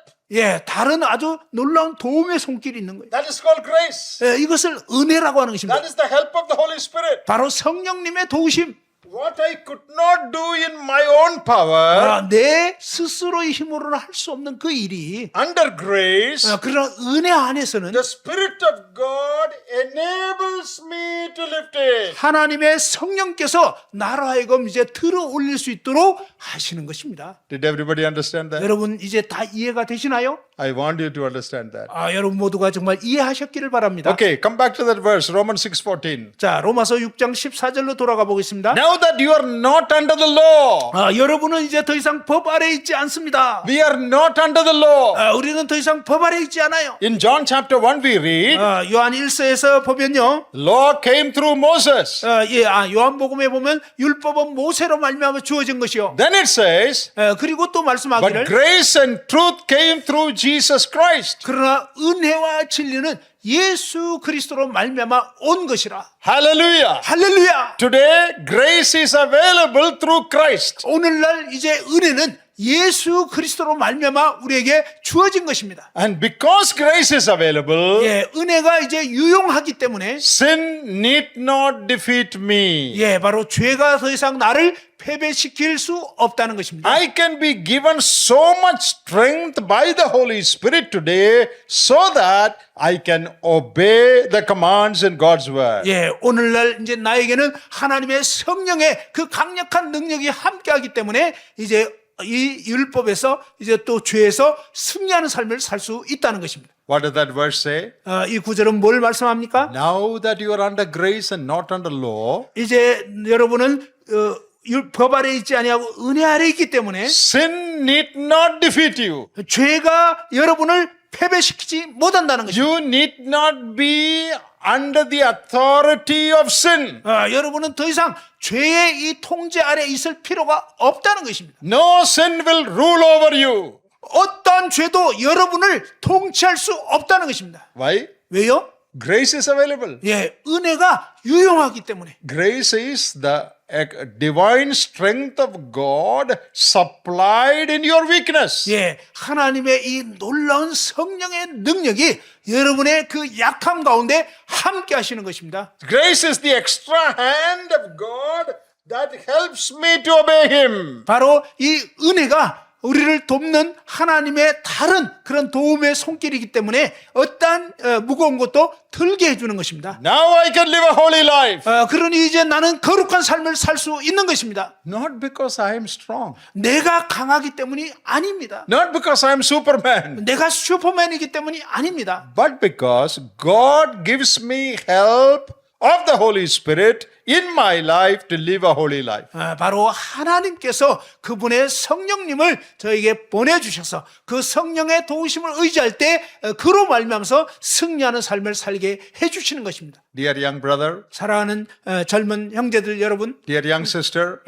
다른 아주 놀라운 도움의 손길이 있는 거예요. That is called grace. 이것을 은혜라고 하는 것입니다. That is the help of the Holy Spirit. 바로 성령님의 도우심. What I could not do in my own power, 내 스스로의 힘으로는 할 수 없는 그 일이 under grace, 그런 은혜 안에서는 the Spirit of God enables me to lift it. 하나님의 성령께서 나로 하여금 이제 들어 올릴 수 있도록 하시는 것입니다. Did everybody understand that? 여러분 이제 다 이해가 되시나요? I want you to understand that. 여러분 모두가 정말 이해하셨기를 바랍니다. Okay, come back to that verse, Romans 6:14. 자, 로마서 6장 14절로 돌아가 보겠습니다. Now that you are not under the law, 여러분은 이제 더 이상 법 아래 있지 않습니다. we are not under the law. 우리는 더 이상 법 아래 있지 않아요. In John chapter 1 we read, 요한 1서에서 보면요. law came through Moses. 요한복음에 보면 율법은 모세로 말미암아 주어진 것이요. Then it says, 그리고 또 but 말씀하기를 grace and truth came through Jesus Christ. 그러나 은혜와 진리는 예수 그리스도로 말미암아 온 것이라. Hallelujah. 할렐루야. Today, grace is available through Christ. 오늘날 이제 은혜는 예수 그리스도로 말미암아 우리에게 주어진 것입니다. And because grace is available, 은혜가 이제 유용하기 때문에 sin need not defeat me. 바로 죄가 더 이상 나를 패배시킬 수 없다는 것입니다. I can be given so much strength by the Holy Spirit today so that I can obey the commands in God's word. 오늘날 이제 나에게는 하나님의 성령의 그 강력한 능력이 함께하기 때문에 이제 이 율법에서 이제 또 죄에서 승리하는 삶을 살 수 있다는 것입니다. What does that verse say? 이 구절은 뭘 말씀합니까? Now that you are under grace and not under law, 이제 여러분은 법 아래 있지 아니하고 은혜 아래 있기 때문에 sin need not defeat you. 죄가 여러분을 패배시키지 못한다는 것입니다. You need not be under the authority of sin. 여러분은 더 이상 죄의 이 통제 아래 있을 필요가 없다는 것입니다. No sin will rule over you. 어떠한 죄도 여러분을 통치할 수 없다는 것입니다. Why? 왜요? Grace is available. 은혜가 유용하기 때문에. Grace is the divine strength of God supplied in your weakness. 하나님의 이 놀라운 성령의 능력이 여러분의 그 약함 가운데 함께 하시는 것입니다. Grace is the extra hand of God that helps me to obey Him. 바로 이 은혜가 우리를 돕는 하나님의 다른 그런 도움의 손길이기 때문에 어떠한 무거운 것도 들게 해주는 것입니다. Now I can live a holy life. 그러니 이제 나는 거룩한 삶을 살 수 있는 것입니다. Not because I am strong. 내가 강하기 때문이 아닙니다. Not because I am Superman. 내가 슈퍼맨이기 때문이 아닙니다. But because God gives me help of the Holy Spirit in my life to live a holy life. 바로 하나님께서 그분의 성령님을 저에게 보내주셔서 그 성령의 도우심을 의지할 때 그로 말미암아서 승리하는 삶을 살게 해주시는 것입니다. Dear young brother, 사랑하는 젊은 형제들 여러분, dear young sister,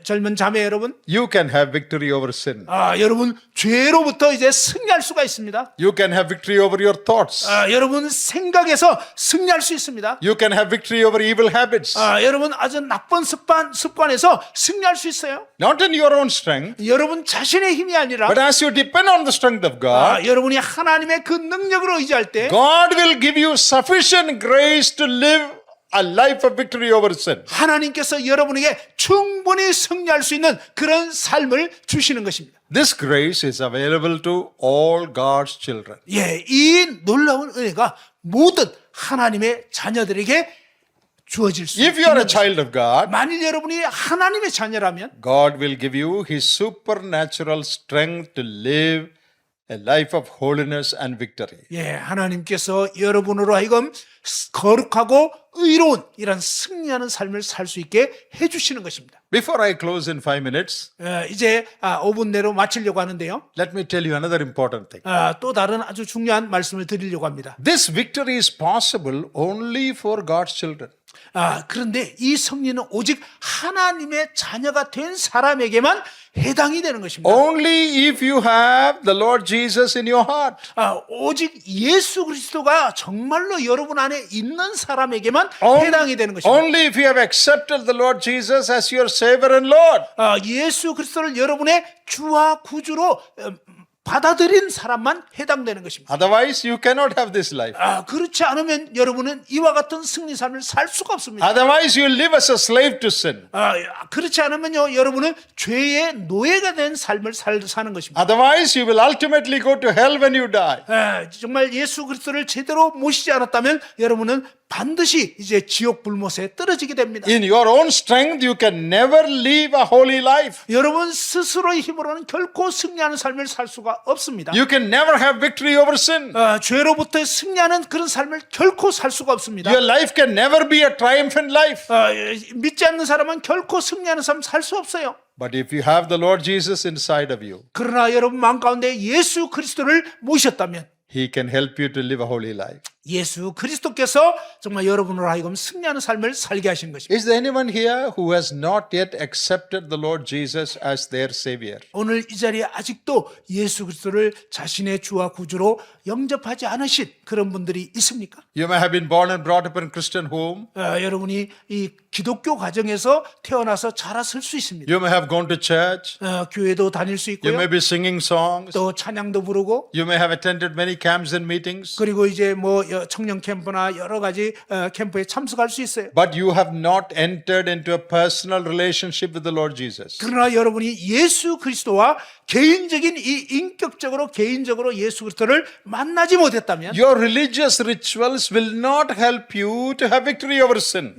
젊은 자매 여러분, you can have victory over sin. 여러분 죄로부터 이제 승리할 수가 있습니다. You can have victory over your thoughts. 여러분 생각에서 승리할 수 있습니다. You can have victory over evil habits. 여러분 아주 나쁜 습관에서 승리할 수 있어요. Not in your own strength, 여러분 자신의 힘이 아니라 but as you depend on the strength of God, 여러분이 하나님의 그 능력으로 의지할 때 God will give you sufficient grace to live a life of victory over sin. 하나님께서 여러분에게 충분히 승리할 수 있는 그런 삶을 주시는 것입니다. This grace is available to all God's children. 이 놀라운 은혜가 모든 하나님의 자녀들에게 주어질 수 If you are 있는 a child of God, 만일 여러분이 하나님의 자녀라면 God will give you His supernatural strength to live a life of holiness and victory. 하나님께서 여러분으로 하여금 거룩하고 의로운 이런 승리하는 삶을 살 수 있게 해주시는 것입니다. Before I close in 5 minutes, 이제 5분 내로 마치려고 하는데요. let me tell you another important thing. 또 다른 아주 중요한 말씀을 드리려고 합니다. This victory is possible only for God's children. 그런데 이 승리는 오직 하나님의 자녀가 된 사람에게만 해당이 되는 것입니다. Only if you have the Lord Jesus in your heart. 오직 예수 그리스도가 정말로 여러분 안에 있는 사람에게만 해당이 되는 것입니다. Only if you have accepted the Lord Jesus as your Savior and Lord. 예수 그리스도를 여러분의 주와 구주로 받아들인 사람만 해당되는 것입니다. Otherwise, you cannot have this life. 그렇지 않으면 여러분은 이와 같은 승리 삶을 살 수가 없습니다. Otherwise, you live as a slave to sin. 그렇지 않으면요, 여러분은 죄의 노예가 된 삶을 사는 것입니다. Otherwise, you will ultimately go to hell when you die. 정말 예수 그리스도를 제대로 모시지 않았다면 여러분은 반드시 이제 지옥 불못에 떨어지게 됩니다. In your own strength, you can never live a holy life. 여러분 스스로의 힘으로는 결코 승리하는 삶을 살 수가 수가 없습니다. You can never have victory over sin. 죄로부터 승리하는 그런 삶을 결코 살 수가 없습니다. Your life can never be a triumphant life. 믿지 않는 사람은 결코 승리하는 삶 살 수 없어요. But if you have the Lord Jesus inside of you, 그러나 여러분 마음 가운데 예수 그리스도를 모셨다면 He can help you to live a holy life. 예수 그리스도께서 정말 여러분으로 하여금 승리하는 삶을 살게 하신 것입니다. Is there anyone here who has not yet accepted the Lord Jesus as their Savior? 오늘 이 자리에 아직도 예수 그리스도를 자신의 주와 구주로 영접하지 않으신 그런 분들이 있습니까? You may have been born and brought up in a Christian home. 여러분이 이 기독교 가정에서 태어나서 자랐을 수 있습니다. You may have gone to church. 교회도 다닐 수 You 있고요. may be singing songs. 또 찬양도 부르고 You may have attended many camps and meetings. 그리고 이제 뭐 청년 캠프나 여러 가지 캠프에 참석할 수 있어요. But you have not entered into a personal relationship with the Lord Jesus. 그러나 여러분이 예수 그리스도와 개인적인 이 인격적으로 개인적으로 예수 그리스도를 만나지 못했다면 Your religious rituals will not help you to have victory over sin.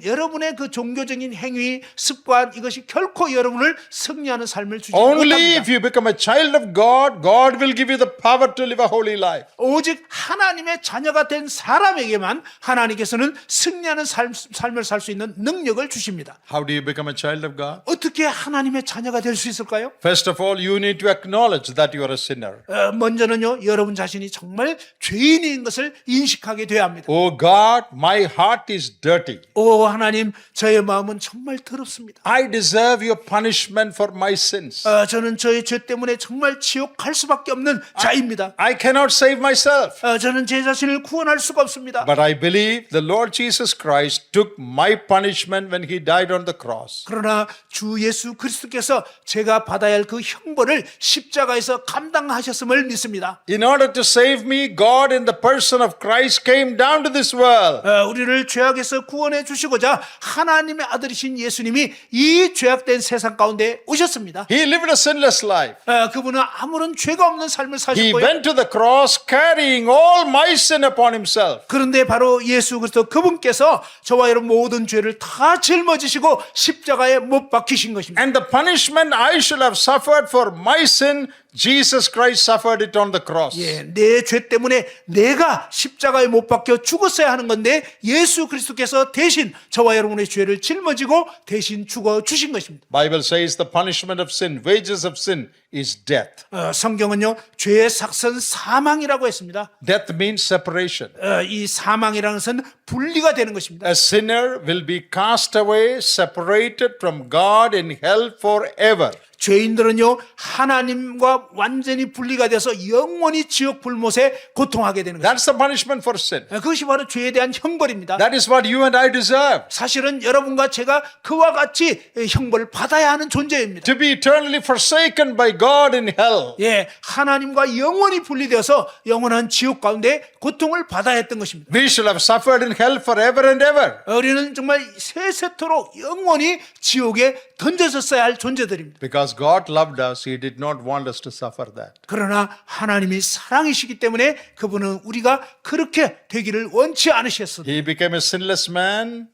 여러분의 그 종교적인 행위, 습관 이것이 결코 여러분을 승리하는 삶을 주지 Only 못합니다. if you become a child of God, God will give you the power to live a holy life. 오직 하나님의 자녀가 된 사람에게만 하나님께서는 승리하는 삶을 살 수 있는 능력을 주십니다. How do you become a child of God? 어떻게 하나님의 자녀가 될 수 있을까요? First of all, you need to acknowledge that you are a sinner. 먼저는요, 여러분 자신이 정말 죄인인 것을 인식하게 돼야 합니다. Oh God, my heart is dirty. 오 하나님, 저의 마음은 정말 더럽습니다. I deserve your punishment for my sins. 저는 저의 죄 때문에 정말 지옥 갈 수밖에 없는 자입니다. I cannot save myself. 저는 제 자신을 구원할 수가 없습니다. But I believe the Lord Jesus Christ took my punishment when he died on the cross. 그러나 주 예수 그리스도께서 제가 받아야 할 그 형벌을 십자가에서 감당하셨음을 믿습니다. In order to save me, God in the person of Christ came down to this world. 우리를 죄악에서 구원해 주시고자 하나님의 아들이신 예수님이 이 죄악된 세상 가운데 오셨습니다. He lived a sinless life. 그분은 아무런 죄가 없는 삶을 He 사셨고요. went to the cross carrying all my sin upon himself. 그런데 바로 예수 그리스도 그분께서 저와 여러분 모든 죄를 다 짊어지시고 십자가에 못 박히신 것입니다. And the punishment I should have suffered for my sin, Jesus Christ suffered it on the cross. 내 죄 때문에 내가 십자가에 못 박혀 죽었어야 하는 건데 예수 그리스도께서 대신 저와 여러분의 죄를 짊어지고 대신 죽어 주신 것입니다. Bible says the punishment of sin, wages of sin is death. 성경은요, 죄의 삭선 사망이라고 했습니다. Death means separation. 이 사망이라는 것은 분리가 되는 것입니다. A sinner will be cast away, separated from God in hell forever. 죄인들은요, 하나님과 완전히 분리가 돼서 영원히 지옥 불못에 고통하게 되는 것입니다. That's the punishment for sin. 그것이 바로 죄에 대한 형벌입니다. That is what you and I deserve. 사실은 여러분과 제가 그와 같이 형벌을 받아야 하는 존재입니다. To be eternally forsaken by God in hell. 하나님과 영원히 분리되어서 영원한 지옥 가운데 고통을 받아야 했던 것입니다. We should have suffered in hell forever and ever. 우리는 정말 세세토록 영원히 지옥에 던져졌어야 할 존재들입니다. Because God loved us, He did not want us to suffer that. 그러나 하나님이 사랑이시기 때문에 그분은 우리가 그렇게 되기를 원치 않으셨습니다. He became a sinless man,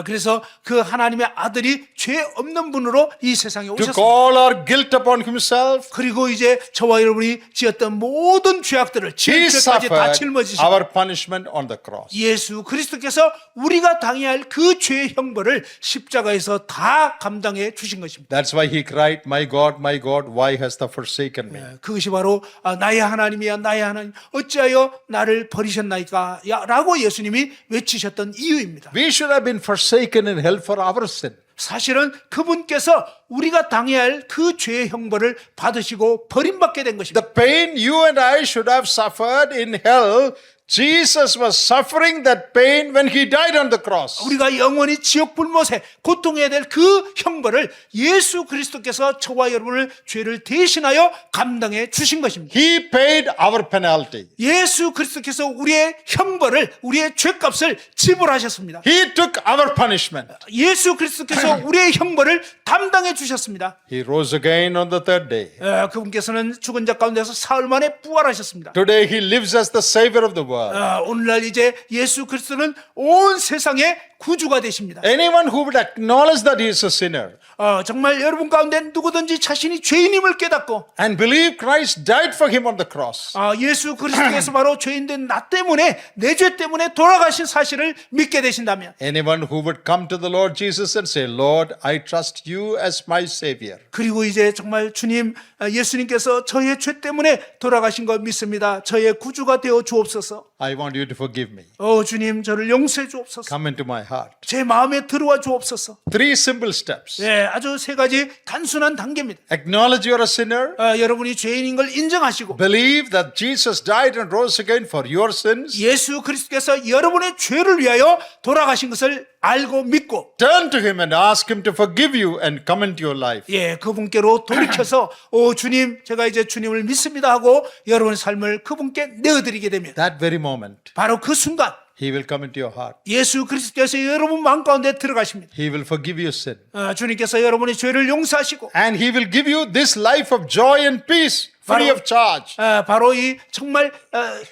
그래서 그 하나님의 아들이 죄 없는 분으로 이 세상에 took 오셨습니다. all our guilt upon Himself. 그리고 이제 저와 여러분이 지었던 모든 죄악들을 He 죄까지 다 suffered 짊어지시고 our punishment on the cross. 예수 그리스도께서 우리가 당해야 할 그 죄의 형벌을 십자가에서 다 감당해 주신 것입니다. That's why He cried, my God, why hast thou forsaken me? 그것이 바로 나의 하나님이야 나의 하나님 어찌하여 나를 버리셨나이까 라고 예수님이 외치셨던 이유입니다. We should have been forsaken in hell for our sin. 사실은 그분께서 우리가 당해야 할 그 죄의 형벌을 받으시고 버림받게 된 것입니다. The pain you and I should have suffered in hell, Jesus was suffering that pain when He died on the cross. 우리가 영원히 지옥 불못에 고통해야 될 그 형벌을 예수 그리스도께서 저와 여러분을 죄를 대신하여 감당해 주신 것입니다. He paid our penalty. 예수 그리스도께서 우리의 형벌을 우리의 죄값을 지불하셨습니다. He took our punishment. 예수 그리스도께서 우리의 형벌을 담당해 주셨습니다. He rose again on the third day. 그분께서는 죽은 자 가운데서 사흘 만에 부활하셨습니다. Today He lives as the Savior of the world. 오늘날 이제 예수 그리스도는 온 세상의 구주가 되십니다. Anyone who would acknowledge that he is a sinner 정말 여러분 가운데 누구든지 자신이 죄인임을 깨닫고 and believe Christ died for him on the cross, 예수 그리스도께서 바로 죄인된 나 때문에 내 죄 때문에 돌아가신 사실을 믿게 되신다면 anyone who would come to the Lord Jesus and say, Lord, I trust you as my Savior. 그리고 이제 정말 주님 예수님께서 저의 죄 때문에 돌아가신 걸 믿습니다. 저의 구주가 되어 주옵소서. I want you to forgive me. 주님 저를 용서해 주옵소서. Come into my heart. 제 마음에 들어와 주옵소서. Three simple steps. 아주 세 가지 단순한 단계입니다. Acknowledge you're a sinner. 여러분이 죄인인 걸 인정하시고 Believe that Jesus died and rose again for your sins. 예수 그리스도께서 여러분의 죄를 위하여 돌아가신 것을 알고 믿고 Turn to him and ask him to forgive you and come into your life. 그분께로 돌이켜서 주님 제가 이제 주님을 믿습니다 하고 여러분의 삶을 그분께 내어드리게 되면 That very moment, 바로 그 순간 he will come into your heart. 예수 그리스도께서 여러분 마음 가운데 들어가십니다. He will forgive your sin. 주님께서 여러분의 죄를 용서하시고 And he will give you this life of joy and peace, free of charge. 바로 이 정말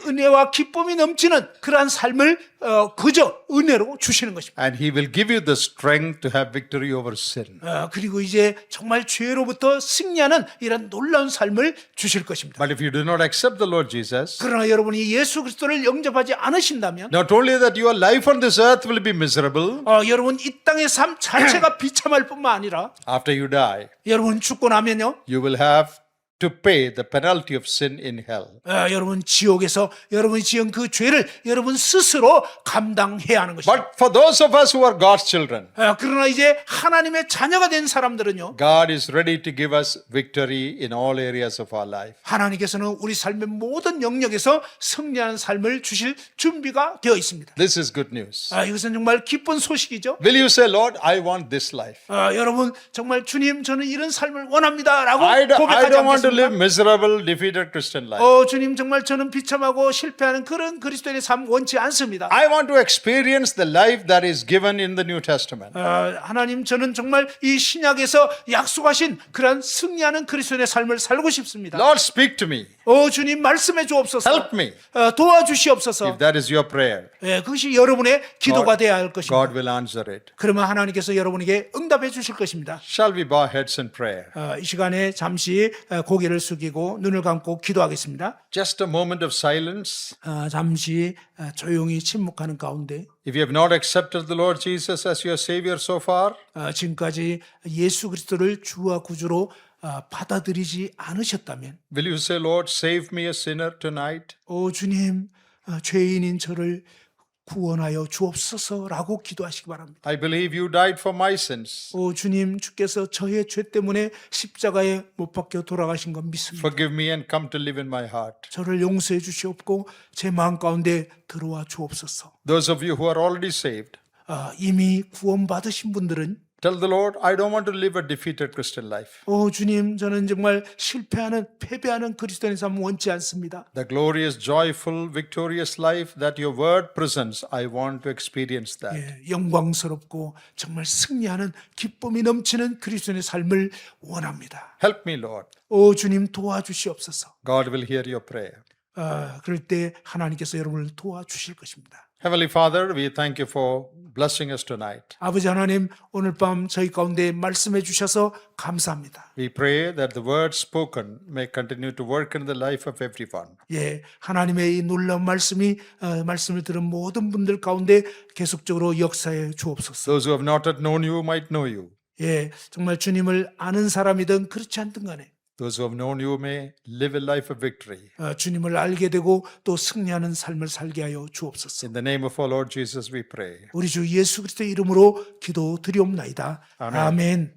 은혜와 기쁨이 넘치는 그러한 삶을 그저 은혜로 주시는 것입니다. And he will give you the strength to have victory over sin. 그리고 이제 정말 죄로부터 승리하는 이런 놀라운 삶을 주실 것입니다. But if you do not accept the Lord Jesus, 그러나 여러분이 예수 그리스도를 영접하지 않으신다면 not only that your life on this earth will be miserable, 여러분 이 땅의 삶 자체가 비참할 뿐만 아니라 after you die, 여러분 죽고 나면요 you will have to pay the penalty of sin in hell. 여러분 지옥에서 여러분이 지은 그 죄를 여러분 스스로 감당해야 하는 것입니다. But for those of us who are God's children, 그러나 이제 하나님의 자녀가 된 사람들은요 God is ready to give us victory in all areas of our life. 하나님께서는 우리 삶의 모든 영역에서 승리하는 삶을 주실 준비가 되어 있습니다. This is good news. 이것은 정말 기쁜 소식이죠. Will you say, Lord, I want this life? 여러분 정말 주님 저는 이런 삶을 원합니다라고 I 고백하지 don't want to live 않겠습니까? miserable, defeated Christian life. 주님 정말 저는 비참하고 실패하는 그런 그리스도인의 삶 원치 않습니다. I want to experience the life that is given in the New Testament. 하나님 저는 정말 이 신약에서 약속하신 그런 승리하는 그리스도인의 삶을 살고 싶습니다. Lord, speak to me. 주님 말씀해 주옵소서. Help me. 도와주시옵소서. If that is your prayer, 그것이 여러분의 기도가 되어야 할 것입니다. God will answer it. 그러면 하나님께서 여러분에게 응답해 주실 것입니다. Shall we bow heads in prayer? 이 시간에 잠시 고개를 숙이고 눈을 감고 기도하겠습니다. Just a moment of silence. 잠시 조용히 침묵하는 가운데 If you have not accepted the Lord Jesus as your Savior so far, 지금까지 예수 그리스도를 주와 구주로 받아들이지 않으셨다면 will you say, Lord, save me a sinner tonight? 주님 죄인인 저를 구원하여 주옵소서라고 기도하시기 바랍니다. I believe you died for my sins. 주님 주께서 저의 죄 때문에 십자가에 못 박혀 돌아가신 건 믿습니다. Forgive me and come to live in my heart. 저를 용서해 주시옵고 제 마음 가운데 들어와 주옵소서. Those of you who are already saved, 이미 구원받으신 분들은 tell the Lord, I don't want to live a defeated Christian life. 주님 저는 정말 실패하는 패배하는 그리스도인의 삶 원치 않습니다. The glorious, joyful, victorious life that your word presents, I want to experience that. 영광스럽고 정말 승리하는 기쁨이 넘치는 그리스도인의 삶을 원합니다. Help me, Lord. 주님 도와주시옵소서. God will hear your prayer. 그럴 때 하나님께서 여러분을 도와주실 것입니다. Heavenly Father, we thank you for blessing us tonight. 아버지 하나님 오늘 밤 저희 가운데 말씀해 주셔서 감사합니다. We pray that the word spoken may continue to work in the life of everyone. 하나님의 이 놀라운 말씀이 말씀을 들은 모든 분들 가운데 계속적으로 역사해 주옵소서. Those who have not yet known you might know you. 정말 주님을 아는 사람이든 그렇지 않든 간에 Those who have known you may live a life of victory. 주님을 알게 되고 또 승리하는 삶을 살게 하여 주옵소서. In the name of our Lord Jesus we pray. 우리 주 예수 그리스도의 이름으로 기도드리옵나이다. 아멘. 아멘.